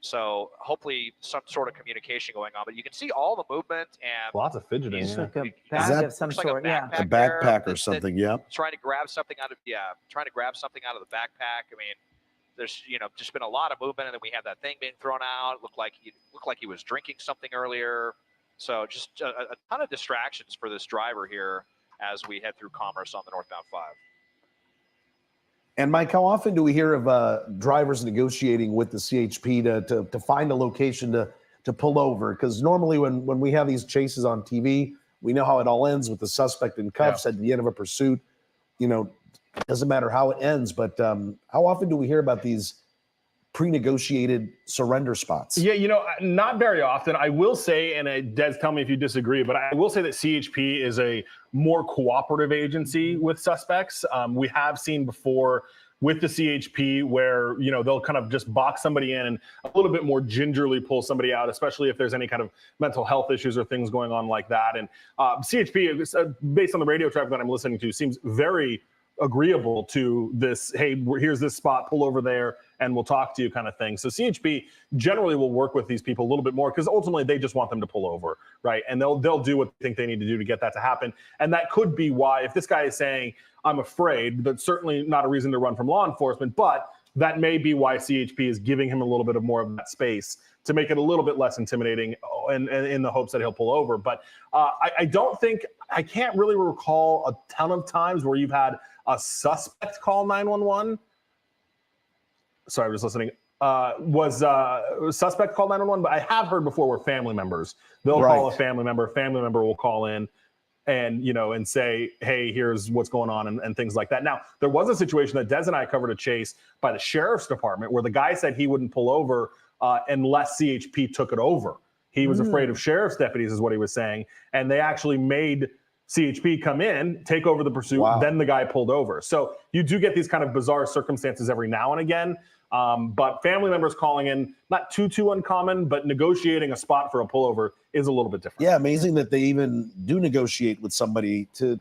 So hopefully some sort of communication going on. But you can see all the movement and Lots of fidgeting. He's Yeah. Like a you- bag that- of some looks like sort. Yeah. A backpack there backpack or that- something. Yep. trying to grab something out of trying to grab something out of the backpack. I mean, there's just been a lot of movement, and then we have that thing being thrown out. It looked like he was drinking something earlier. So just a ton of distractions for this driver here as we head through Commerce on the northbound 5. And Mike, how often do we hear of drivers negotiating with the CHP to find a location to pull over? Because normally when we have these chases on TV, we know how it all ends with the suspect in cuffs at the end of a pursuit. It doesn't matter how it ends, but how often do we hear about these pre-negotiated surrender spots? Yeah, not very often. I will say, and Des, tell me if you disagree, but I will say that CHP is a more cooperative agency with suspects. We have seen before with the CHP where, they'll kind of just box somebody in and a little bit more gingerly pull somebody out, especially if there's any kind of mental health issues or things going on like that. And CHP, based on the radio traffic that I'm listening to, seems very agreeable to this, hey, here's this spot, pull over there and we'll talk to you kind of thing. So CHP generally will work with these people a little bit more because ultimately they just want them to pull over, right? And they'll do what they think they need to do to get that to happen. And that could be why, if this guy is saying, I'm afraid, that's certainly not a reason to run from law enforcement, but that may be why CHP is giving him a little bit of more of that space to make it a little bit less intimidating and in the hopes that he'll pull over. But I can't really recall a ton of times where you've had a suspect call 911. Sorry, I was listening. Was suspect call 911? But I have heard before where family members, they'll call a family member will call in and say, hey, here's what's going on and things like that. Now, there was a situation that Des and I covered a chase by the sheriff's department where the guy said he wouldn't pull over unless CHP took it over. He was afraid of sheriff's deputies is what he was saying. And they actually made CHP come in, take over the pursuit, then the guy pulled over. So you do get these kind of bizarre circumstances every now and again. But family members calling in, not too uncommon, but negotiating a spot for a pullover is a little bit different. Yeah, amazing that they even do negotiate with somebody to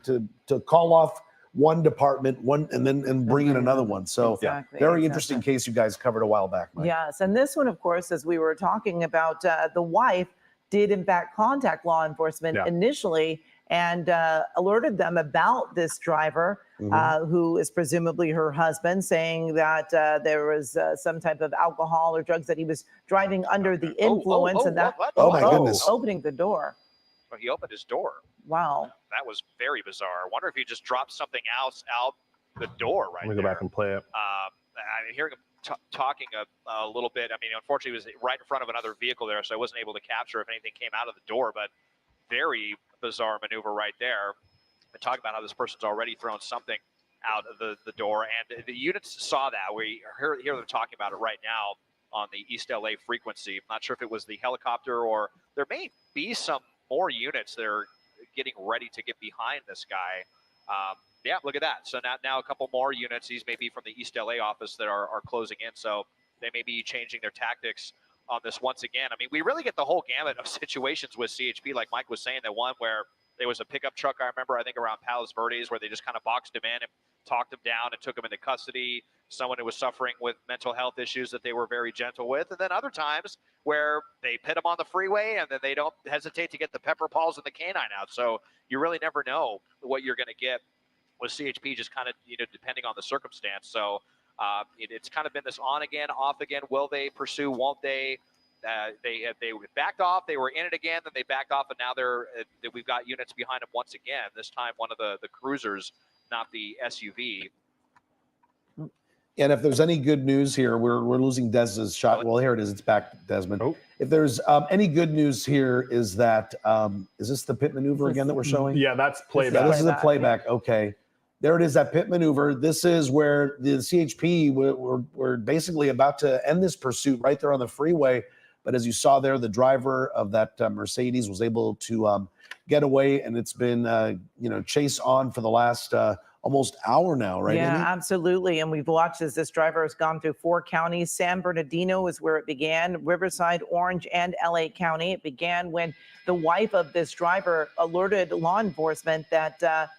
call off one department, and bring in another one. So very interesting case you guys covered a while back, Mike. Yes, and this one, of course, as we were talking about, the wife did in fact contact law enforcement initially and alerted them about this driver who is presumably her husband, saying that there was some type of alcohol or drugs, that he was driving under the influence, and that Oh my goodness. opening the door. Well, he opened his door. Wow. That was very bizarre. I wonder if he just dropped something else out the door right Let me go back and play it. I'm hearing him talking a little bit. I mean, unfortunately, he was right in front of another vehicle there, so I wasn't able to capture if anything came out of the door, but very bizarre maneuver right there. And talk about how this person's already thrown something out of the door, and the units saw that. We hear them talking about it right now on the East LA frequency. I'm not sure if it was the helicopter or there may be some more units that are getting ready to get behind this guy. Yeah, look at that. So now a couple more units, these may be from the East LA office, that are closing in. So they may be changing their tactics on this once again. I mean, we really get the whole gamut of situations with CHP, like Mike was saying, that one where there was a pickup truck, I remember, I think around Palos Verdes, where they just kind of boxed him in and talked him down and took him into custody. Someone who was suffering with mental health issues that they were very gentle with. And then other times where they pit him on the freeway and then they don't hesitate to get the pepper paws and the canine out. So you really never know what you're going to get with CHP, just kind of, depending on the circumstance. So it's kind of been this on again, off again. Will they pursue? Won't they? They backed off. They were in it again. Then they backed off, and now we've got units behind them once again. This time, one of the cruisers, not the SUV. And if there's any good news here, we're losing Des's shot. Well, here it is. It's back, Desmond. Oh. If there's any good news here, is that is this the pit maneuver again that we're showing? Yeah, that's playback. Yeah, this is a playback. Okay. There it is, that pit maneuver. This is where the CHP were basically about to end this pursuit right there on the freeway. But as you saw there, the driver of that Mercedes was able to get away, and it's been chase on for the last almost hour now, right? Yeah, Amy? absolutely. And we've watched as this driver has gone through 4 counties. San Bernardino is where it began, Riverside, Orange, and LA County. It began when the wife of this driver alerted law enforcement that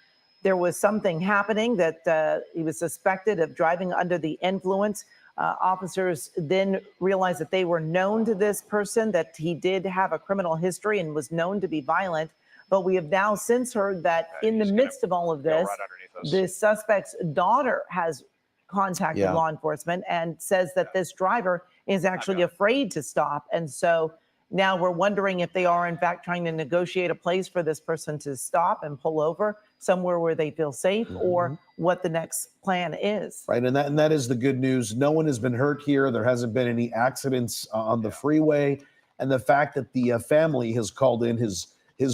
there was something happening, that he was suspected of driving under the influence. Officers then realized that they were known to this person, that he did have a criminal history and was known to be violent. But we have now since heard that in the midst of all of this, right underneath us. the suspect's daughter has contacted law enforcement and says that this driver is actually afraid to stop. And so now we're wondering if they are in fact trying to negotiate a place for this person to stop and pull over somewhere where they feel safe, or what the next plan is. Right, and that is the good news. No one has been hurt here. There hasn't been any accidents on the freeway, and the fact that the family has called in his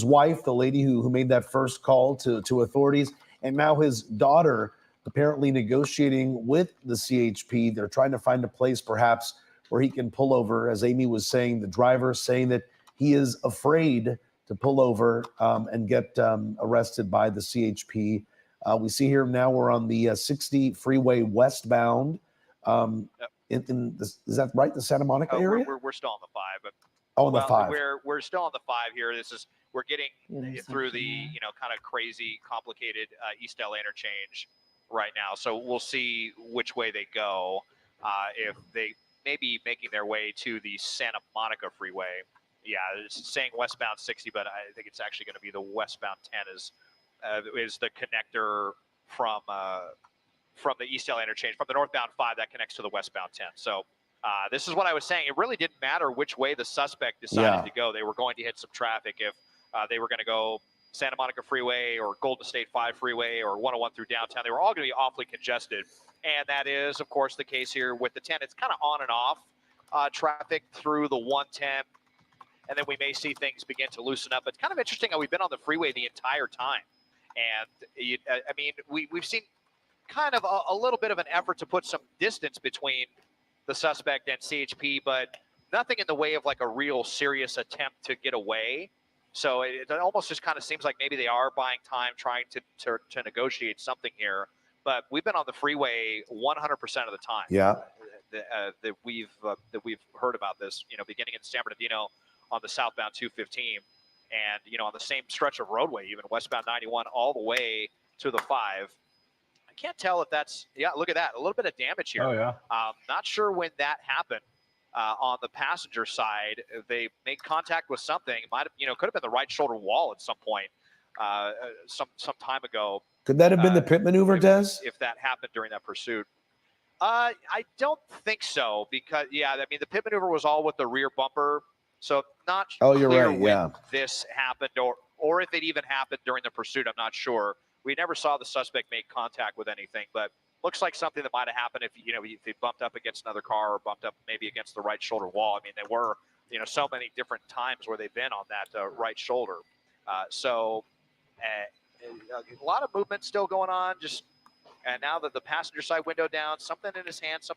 wife, the lady who made that first call to authorities, and now his daughter apparently negotiating with the CHP. They're trying to find a place perhaps where he can pull over. As Amy was saying, the driver saying that he is afraid to pull over and get arrested by the CHP. We see here now we're on the 60 freeway westbound. Is that right, the Santa Monica area? We're still on the 5, but On the 5. We're still on the 5 here. We're getting through the kind of crazy, complicated East LA interchange right now. So we'll see which way they go. If they may be making their way to the Santa Monica freeway. Yeah, it's saying westbound 60, but I think it's actually going to be the westbound 10 is the connector from the East LA interchange, from the northbound 5 that connects to the westbound 10. So this is what I was saying. It really didn't matter which way the suspect decided to go. They were going to hit some traffic if they were going to go Santa Monica freeway or Golden State 5 freeway or 101 through downtown. They were all going to be awfully congested. And that is, of course, the case here with the 10. It's kind of on and off traffic through the 110. And then we may see things begin to loosen up. It's kind of interesting how we've been on the freeway the entire time. And, I mean, we've seen kind of a little bit of an effort to put some distance between the suspect and CHP, but nothing in the way of like a real serious attempt to get away. So it almost just kind of seems like maybe they are buying time, trying to negotiate something here. But we've been on the freeway 100% of the time. Yeah. That we've heard about this, beginning in San Bernardino on the southbound 215, and on the same stretch of roadway, even westbound 91 all the way to the 5. I can't tell if that's look at that, a little bit of damage here. Oh yeah. Not sure when that happened. On the passenger side, they made contact with something. Might have, could have been the right shoulder wall at some point, some time ago. Could that have been the pit maneuver, Des? If that happened during that pursuit. I don't think so, because the pit maneuver was all with the rear bumper. So not you're clear right. when this happened or if it even happened during the pursuit. I'm not sure. We never saw the suspect make contact with anything, but looks like something that might have happened if if they bumped up against another car or bumped up maybe against the right shoulder wall. I mean, there were so many different times where they've been on that right shoulder. So a lot of movement still going on. And now that the passenger side window down, something in his hand, some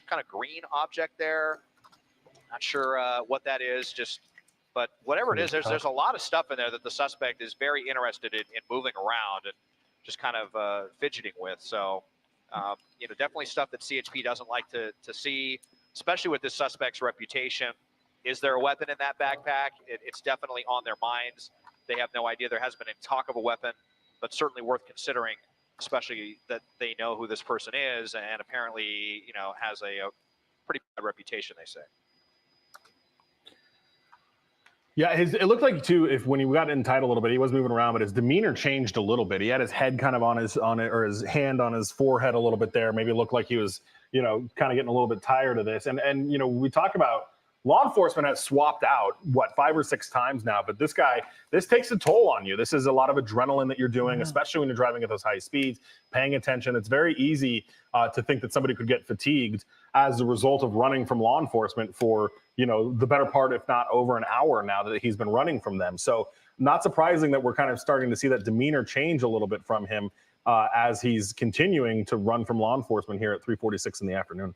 kind of green object there. Not sure what that is, but whatever it is, there's a lot of stuff in there that the suspect is very interested in moving around and just kind of fidgeting with. So, definitely stuff that CHP doesn't like to see, especially with this suspect's reputation. Is there a weapon in that backpack? It's definitely on their minds. They have no idea. There has been a talk of a weapon, but certainly worth considering, especially that they know who this person is and apparently, has a pretty bad reputation, they say. Yeah, it looked like too. When he got in tight a little bit, he was moving around, but his demeanor changed a little bit. He had his head kind of on his hand on his forehead a little bit there. Maybe it looked like he was, kind of getting a little bit tired of this. And we talk about law enforcement has swapped out 5 or 6 times now, but this takes a toll on you. This is a lot of adrenaline that you're doing, especially when you're driving at those high speeds, paying attention. It's very easy to think that somebody could get fatigued as a result of running from law enforcement for, the better part, if not over an hour now that he's been running from them. So not surprising that we're kind of starting to see that demeanor change a little bit from him as he's continuing to run from law enforcement here at 3:46 in the afternoon.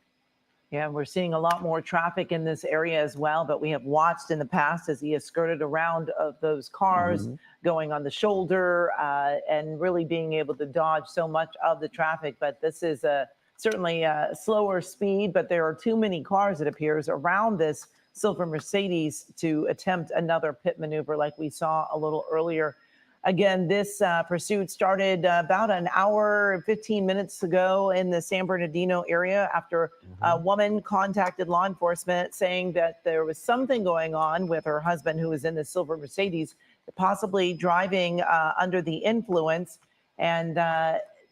Yeah, we're seeing a lot more traffic in this area as well, but we have watched in the past as he has skirted around of those cars going on the shoulder and really being able to dodge so much of the traffic. But this is certainly a slower speed, but there are too many cars, it appears, around this silver Mercedes to attempt another pit maneuver like we saw a little earlier. Again, this pursuit started about an hour and 15 minutes ago in the San Bernardino area after a woman contacted law enforcement saying that there was something going on with her husband, who was in the silver Mercedes, possibly driving under the influence. And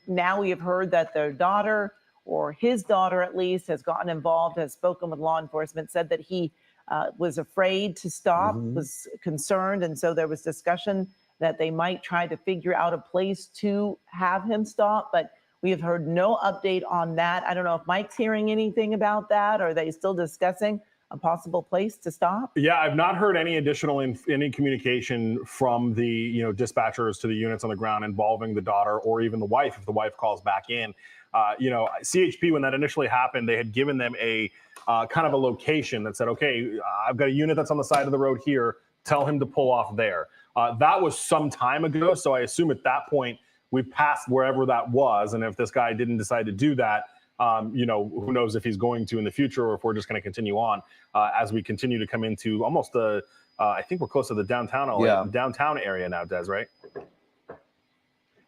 now we have heard that their daughter, or his daughter at least, has gotten involved, has spoken with law enforcement, said that he was afraid to stop, was concerned. And so there was discussion that they might try to figure out a place to have him stop, but we have heard no update on that. I don't know if Mike's hearing anything about that. Or are they still discussing a possible place to stop? Yeah, I've not heard any additional any communication from the dispatchers to the units on the ground involving the daughter or even the wife if the wife calls back in. CHP, when that initially happened, they had given them a kind of a location that said, okay, I've got a unit that's on the side of the road here. Tell him to pull off there. That was some time ago, so I assume at that point we passed wherever that was. And if this guy didn't decide to do that, who knows if he's going to in the future or if we're just going to continue on as we continue to come into almost I think we're close to the downtown area now, Des, right?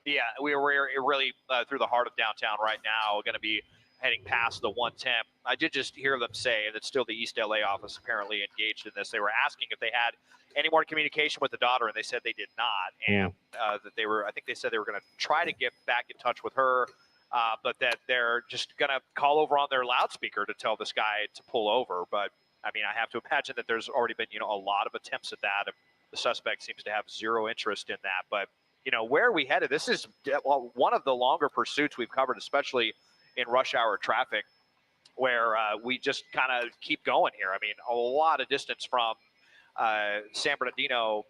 Yeah, we're really through the heart of downtown right now, going to be heading past the 110. I did just hear them say that still the East LA office apparently engaged in this. They were asking if they had any more communication with the daughter, and they said they did not. And that I think they said they were going to try to get back in touch with her, but that they're just going to call over on their loudspeaker to tell this guy to pull over. But I mean, I have to imagine that there's already been, a lot of attempts at that. And the suspect seems to have zero interest in that. But, where are we headed? This is one of the longer pursuits we've covered, especially in rush hour traffic, where we just kind of keep going here. I mean, a lot of distance from San Bernardino,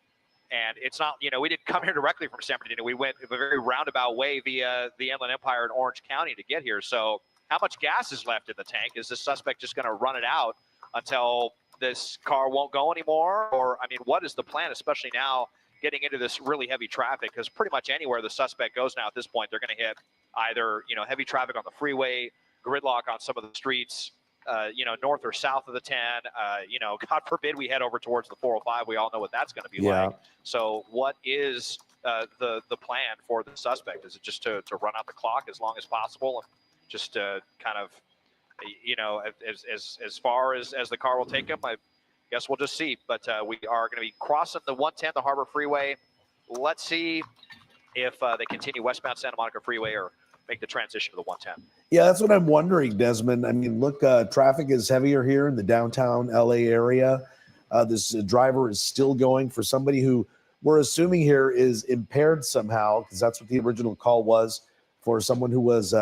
and it's not, we didn't come here directly from San Bernardino. We went a very roundabout way via the Inland Empire in Orange County to get here. So how much gas is left in the tank? Is the suspect just going to run it out until this car won't go anymore? Or, I mean, what is the plan, especially now getting into this really heavy traffic? Because pretty much anywhere the suspect goes now at this point, they're going to hit either, heavy traffic on the freeway, gridlock on some of the streets, north or south of the 10, God forbid we head over towards the 405. We all know what that's going to be like. So what is the plan for the suspect? Is it just to run out the clock as long as possible and just to kind of, as far as the car will take him? I guess we'll just see. But we are going to be crossing the 110, the Harbor Freeway. Let's see if they continue westbound Santa Monica Freeway or make the transition to the 110. Yeah, that's what I'm wondering, Desmond. I mean, look, traffic is heavier here in the downtown LA area. This driver is still going for somebody who we're assuming here is impaired somehow, because that's what the original call was, for someone who was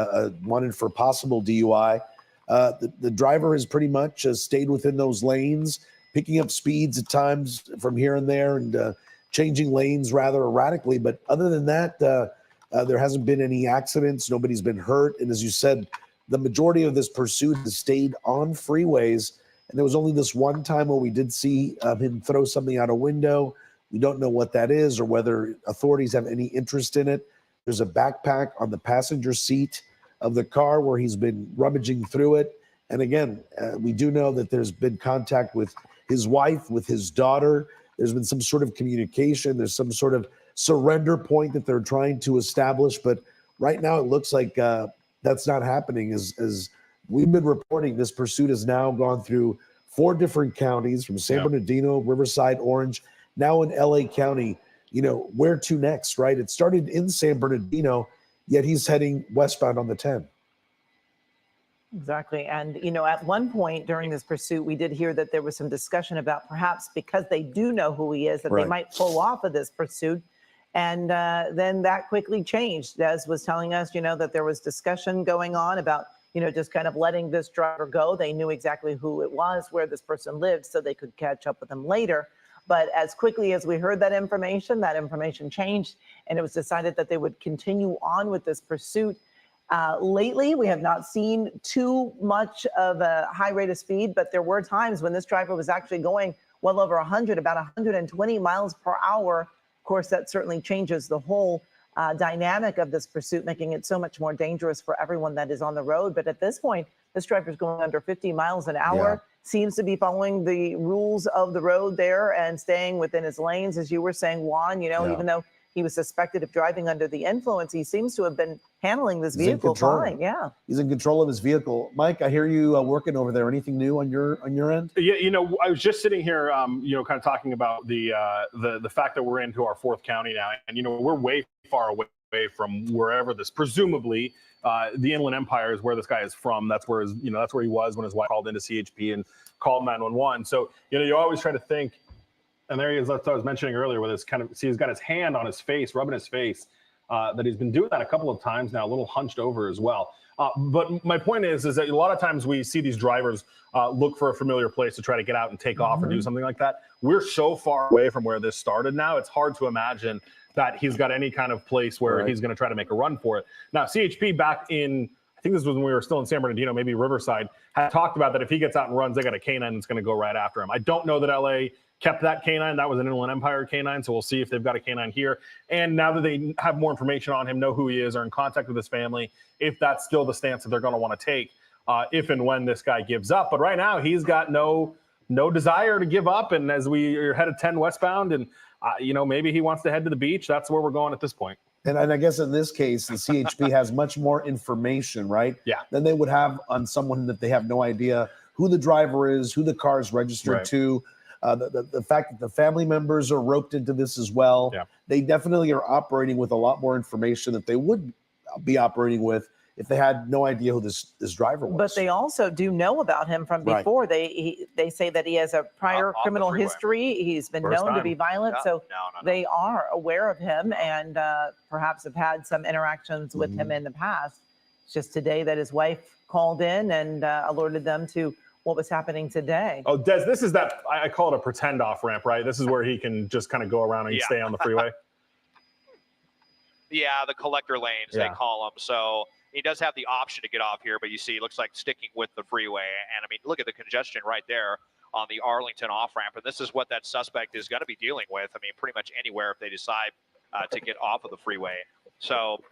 wanted for possible DUI. The driver has pretty much stayed within those lanes, picking up speeds at times from here and there and changing lanes rather erratically. But other than that, there hasn't been any accidents. Nobody's been hurt. And as you said, the majority of this pursuit has stayed on freeways. And there was only this one time where we did see him throw something out a window. We don't know what that is or whether authorities have any interest in it. There's a backpack on the passenger seat of the car where he's been rummaging through it. And again, we do know that there's been contact with his wife, with his daughter. There's been some sort of communication. There's some sort of surrender point that they're trying to establish. But right now it looks like that's not happening. As we've been reporting, this pursuit has now gone through 4 different counties from San Bernardino, Riverside, Orange, now in LA County. Where to next, right? It started in San Bernardino, yet he's heading westbound on the 10. Exactly. And, at one point during this pursuit, we did hear that there was some discussion about perhaps because they do know who he is, that they might pull off of this pursuit. And then that quickly changed. Des was telling us, that there was discussion going on about, just kind of letting this driver go. They knew exactly who it was, where this person lived, so they could catch up with him later. But as quickly as we heard that information changed, and it was decided that they would continue on with this pursuit. Lately, we have not seen too much of a high rate of speed, but there were times when this driver was actually going well over 100, about 120 miles per hour. Of course, that certainly changes the whole dynamic of this pursuit, making it so much more dangerous for everyone that is on the road. But at this point, this driver is going under 50 miles an hour, seems to be following the rules of the road there and staying within his lanes, as you were saying, Juan, even though he was suspected of driving under the influence. He seems to have been handling this He's in vehicle control. fine. Yeah. He's in control of his vehicle. Mike, I hear you working over there. Anything new on your end? Yeah, I was just sitting here, kind of talking about the fact that we're into our 4th county now, and we're way far away from wherever this presumably the Inland Empire is where this guy is from. That's where that's where he was when his wife called into CHP and called 911. So you always try to think, and there he is. That's what I was mentioning earlier, with this he's got his hand on his face, rubbing his face. That he's been doing that a couple of times now, a little hunched over as well. But my point is that a lot of times we see these drivers look for a familiar place to try to get out and take off or do something like that. We're so far away from where this started now, it's hard to imagine that he's got any kind of place where he's going to try to make a run for it. Now, CHP back in, I think this was when we were still in San Bernardino, maybe Riverside, had talked about that if he gets out and runs, they got a canine that's going to go right after him. I don't know that LA kept that canine. That was an Inland Empire canine, so we'll see if they've got a canine here. And now that they have more information on him, know who he is, are in contact with his family, if that's still the stance that they're going to want to take if and when this guy gives up. But right now, he's got no desire to give up. And as we are headed 10 westbound, and maybe he wants to head to the beach, that's where we're going at this point. And I guess in this case, the CHP has much more information, right? Yeah. Than they would have on someone that they have no idea who the driver is, who the car is registered to. The fact that the family members are roped into this as well. Yeah. They definitely are operating with a lot more information that they would be operating with if they had no idea who this driver was. But they also do know about him from before. They say that he has a prior Off the criminal freeway. history. He's been First known to time. be violent. Yeah. So No. they are aware of him and perhaps have had some interactions with him in the past. It's just today that his wife called in and alerted them to what was happening today. Oh, Des, this is that, I call it a pretend off ramp, right? This is where he can just kind of go around and stay on the freeway. Yeah, the collector lanes, they call them. So he does have the option to get off here, but you see, it looks like sticking with the freeway. And I mean, look at the congestion right there on the Arlington off ramp. And this is what that suspect is going to be dealing with. I mean, pretty much anywhere if they decide to get off of the freeway. So,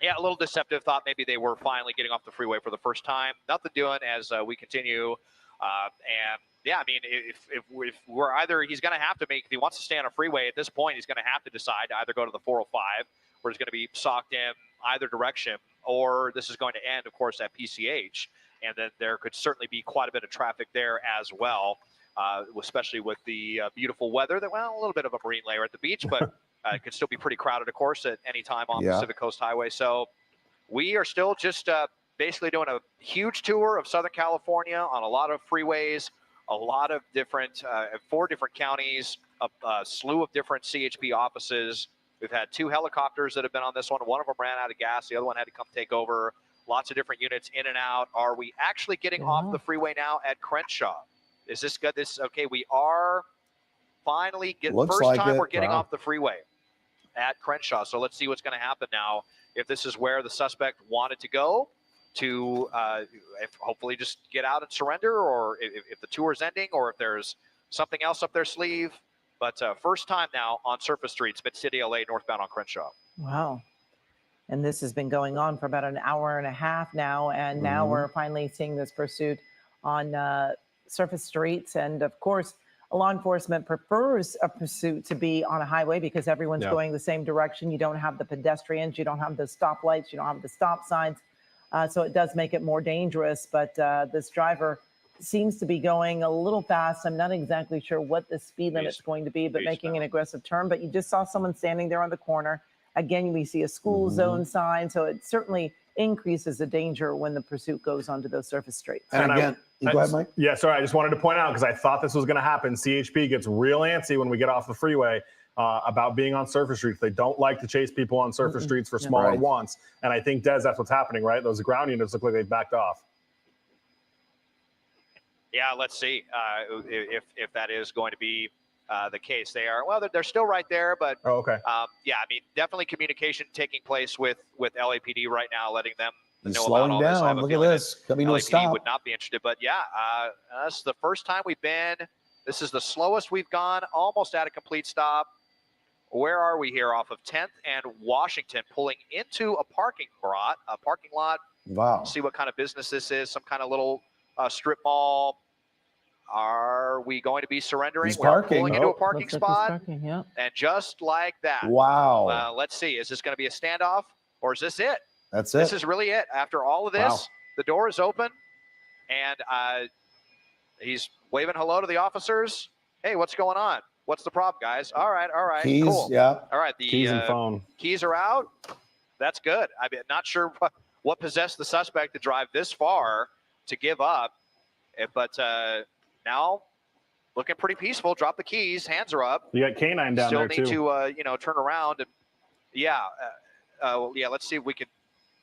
yeah, a little deceptive. Thought maybe they were finally getting off the freeway for the first time. Nothing doing as we continue. And yeah, I mean, if we're either, he's going to have to make, if he wants to stay on a freeway at this point, he's going to have to decide to either go to the 405, where he's going to be socked in either direction, or this is going to end, of course, at PCH. And then there could certainly be quite a bit of traffic there as well, especially with the beautiful weather. That, well, a little bit of a marine layer at the beach, but it could still be pretty crowded, of course, at any time on Pacific Coast Highway. So we are still just basically doing a huge tour of Southern California on a lot of freeways, a lot of different, 4 different counties, a slew of different CHP offices. We've had 2 helicopters that have been on this one. One of them ran out of gas. The other one had to come take over. Lots of different units in and out. Are we actually getting off the freeway now at Crenshaw? Is this good? Okay, we are finally getting, Looks first like time it. we're getting Wow. off the freeway at Crenshaw. So let's see what's going to happen now. If this is where the suspect wanted to go to, if hopefully just get out and surrender, or if the tour is ending, or if there's something else up their sleeve. But first time now on surface streets, Mid-City, LA, northbound on Crenshaw. Wow. And this has been going on for about an hour and a half now. And now we're finally seeing this pursuit on surface streets. And of course, law enforcement prefers a pursuit to be on a highway because everyone's going the same direction. You don't have the pedestrians, you don't have the stoplights, you don't have the stop signs. So it does make it more dangerous. But this driver seems to be going a little fast. I'm not exactly sure what the speed limit's going to be, but making an aggressive turn. But you just saw someone standing there on the corner. Again, we see a school zone sign. So it certainly increases the danger when the pursuit goes onto those surface streets. And again, go ahead, Mike. Yeah, sorry. I just wanted to point out, because I thought this was going to happen. CHP gets real antsy when we get off the freeway about being on surface streets. They don't like to chase people on surface streets for smaller wants. And I think, Des, that's what's happening, right? Those ground units look like they've backed off. Yeah, let's see if that is going to be the case. They are, well, they're still right there, but Oh, okay. yeah, I mean, definitely communication taking place with LAPD right now, letting them He's know slowing about all this. I have down. a Look at feeling that this. Coming to a LAPD stop. would not be interested, but yeah, this is the first time we've been. This is the slowest we've gone, almost at a complete stop. Where are we here? Off of 10th and Washington, pulling into a parking lot. Wow. See what kind of business this is. Some kind of little strip mall. Are we going to be surrendering? He's We're parking. pulling into a Oh, parking Looks like he's spot. parking, yeah. And just like that, Wow. let's see. Is this going to be a standoff or is this it? That's it. This is really it. After all of this, Wow. the door is open and he's waving hello to the officers. Hey, what's going on? What's the problem, guys? All right. Keys, Cool. yeah. All right. The Keys and phone. keys are out. That's good. I'm not sure what possessed the suspect to drive this far to give up. But now looking pretty peaceful. Drop the keys. Hands are up. You got K9 down Still there need too. to turn around and yeah. Let's see if we can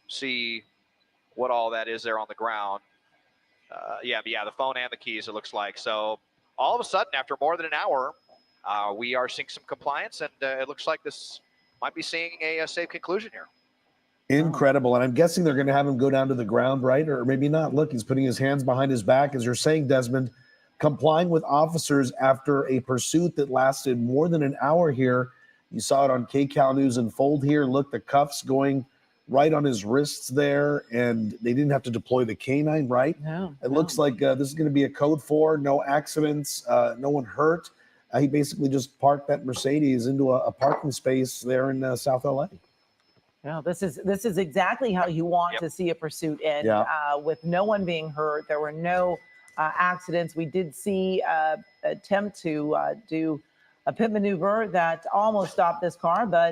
see what all that is there on the ground. The phone and the keys, it looks like. So all of a sudden, after more than an hour, we are seeing some compliance, and it looks like this might be seeing a safe conclusion here. Incredible. And I'm guessing they're going to have him go down to the ground, right? Or maybe not. Look, he's putting his hands behind his back, as you're saying, Desmond, complying with officers after a pursuit that lasted more than an hour here. You saw it on KCAL News Unfold here. Look, the cuffs going right on his wrists there, and they didn't have to deploy the canine, right? No. It looks like this is going to be a code 4, no accidents, no one hurt. He basically just parked that Mercedes into a parking space there in South LA. No, this is exactly how you want Yep. to see a pursuit end, Yeah. with no one being hurt. There were no accidents. We did see attempt to do a pit maneuver that almost stopped this car, but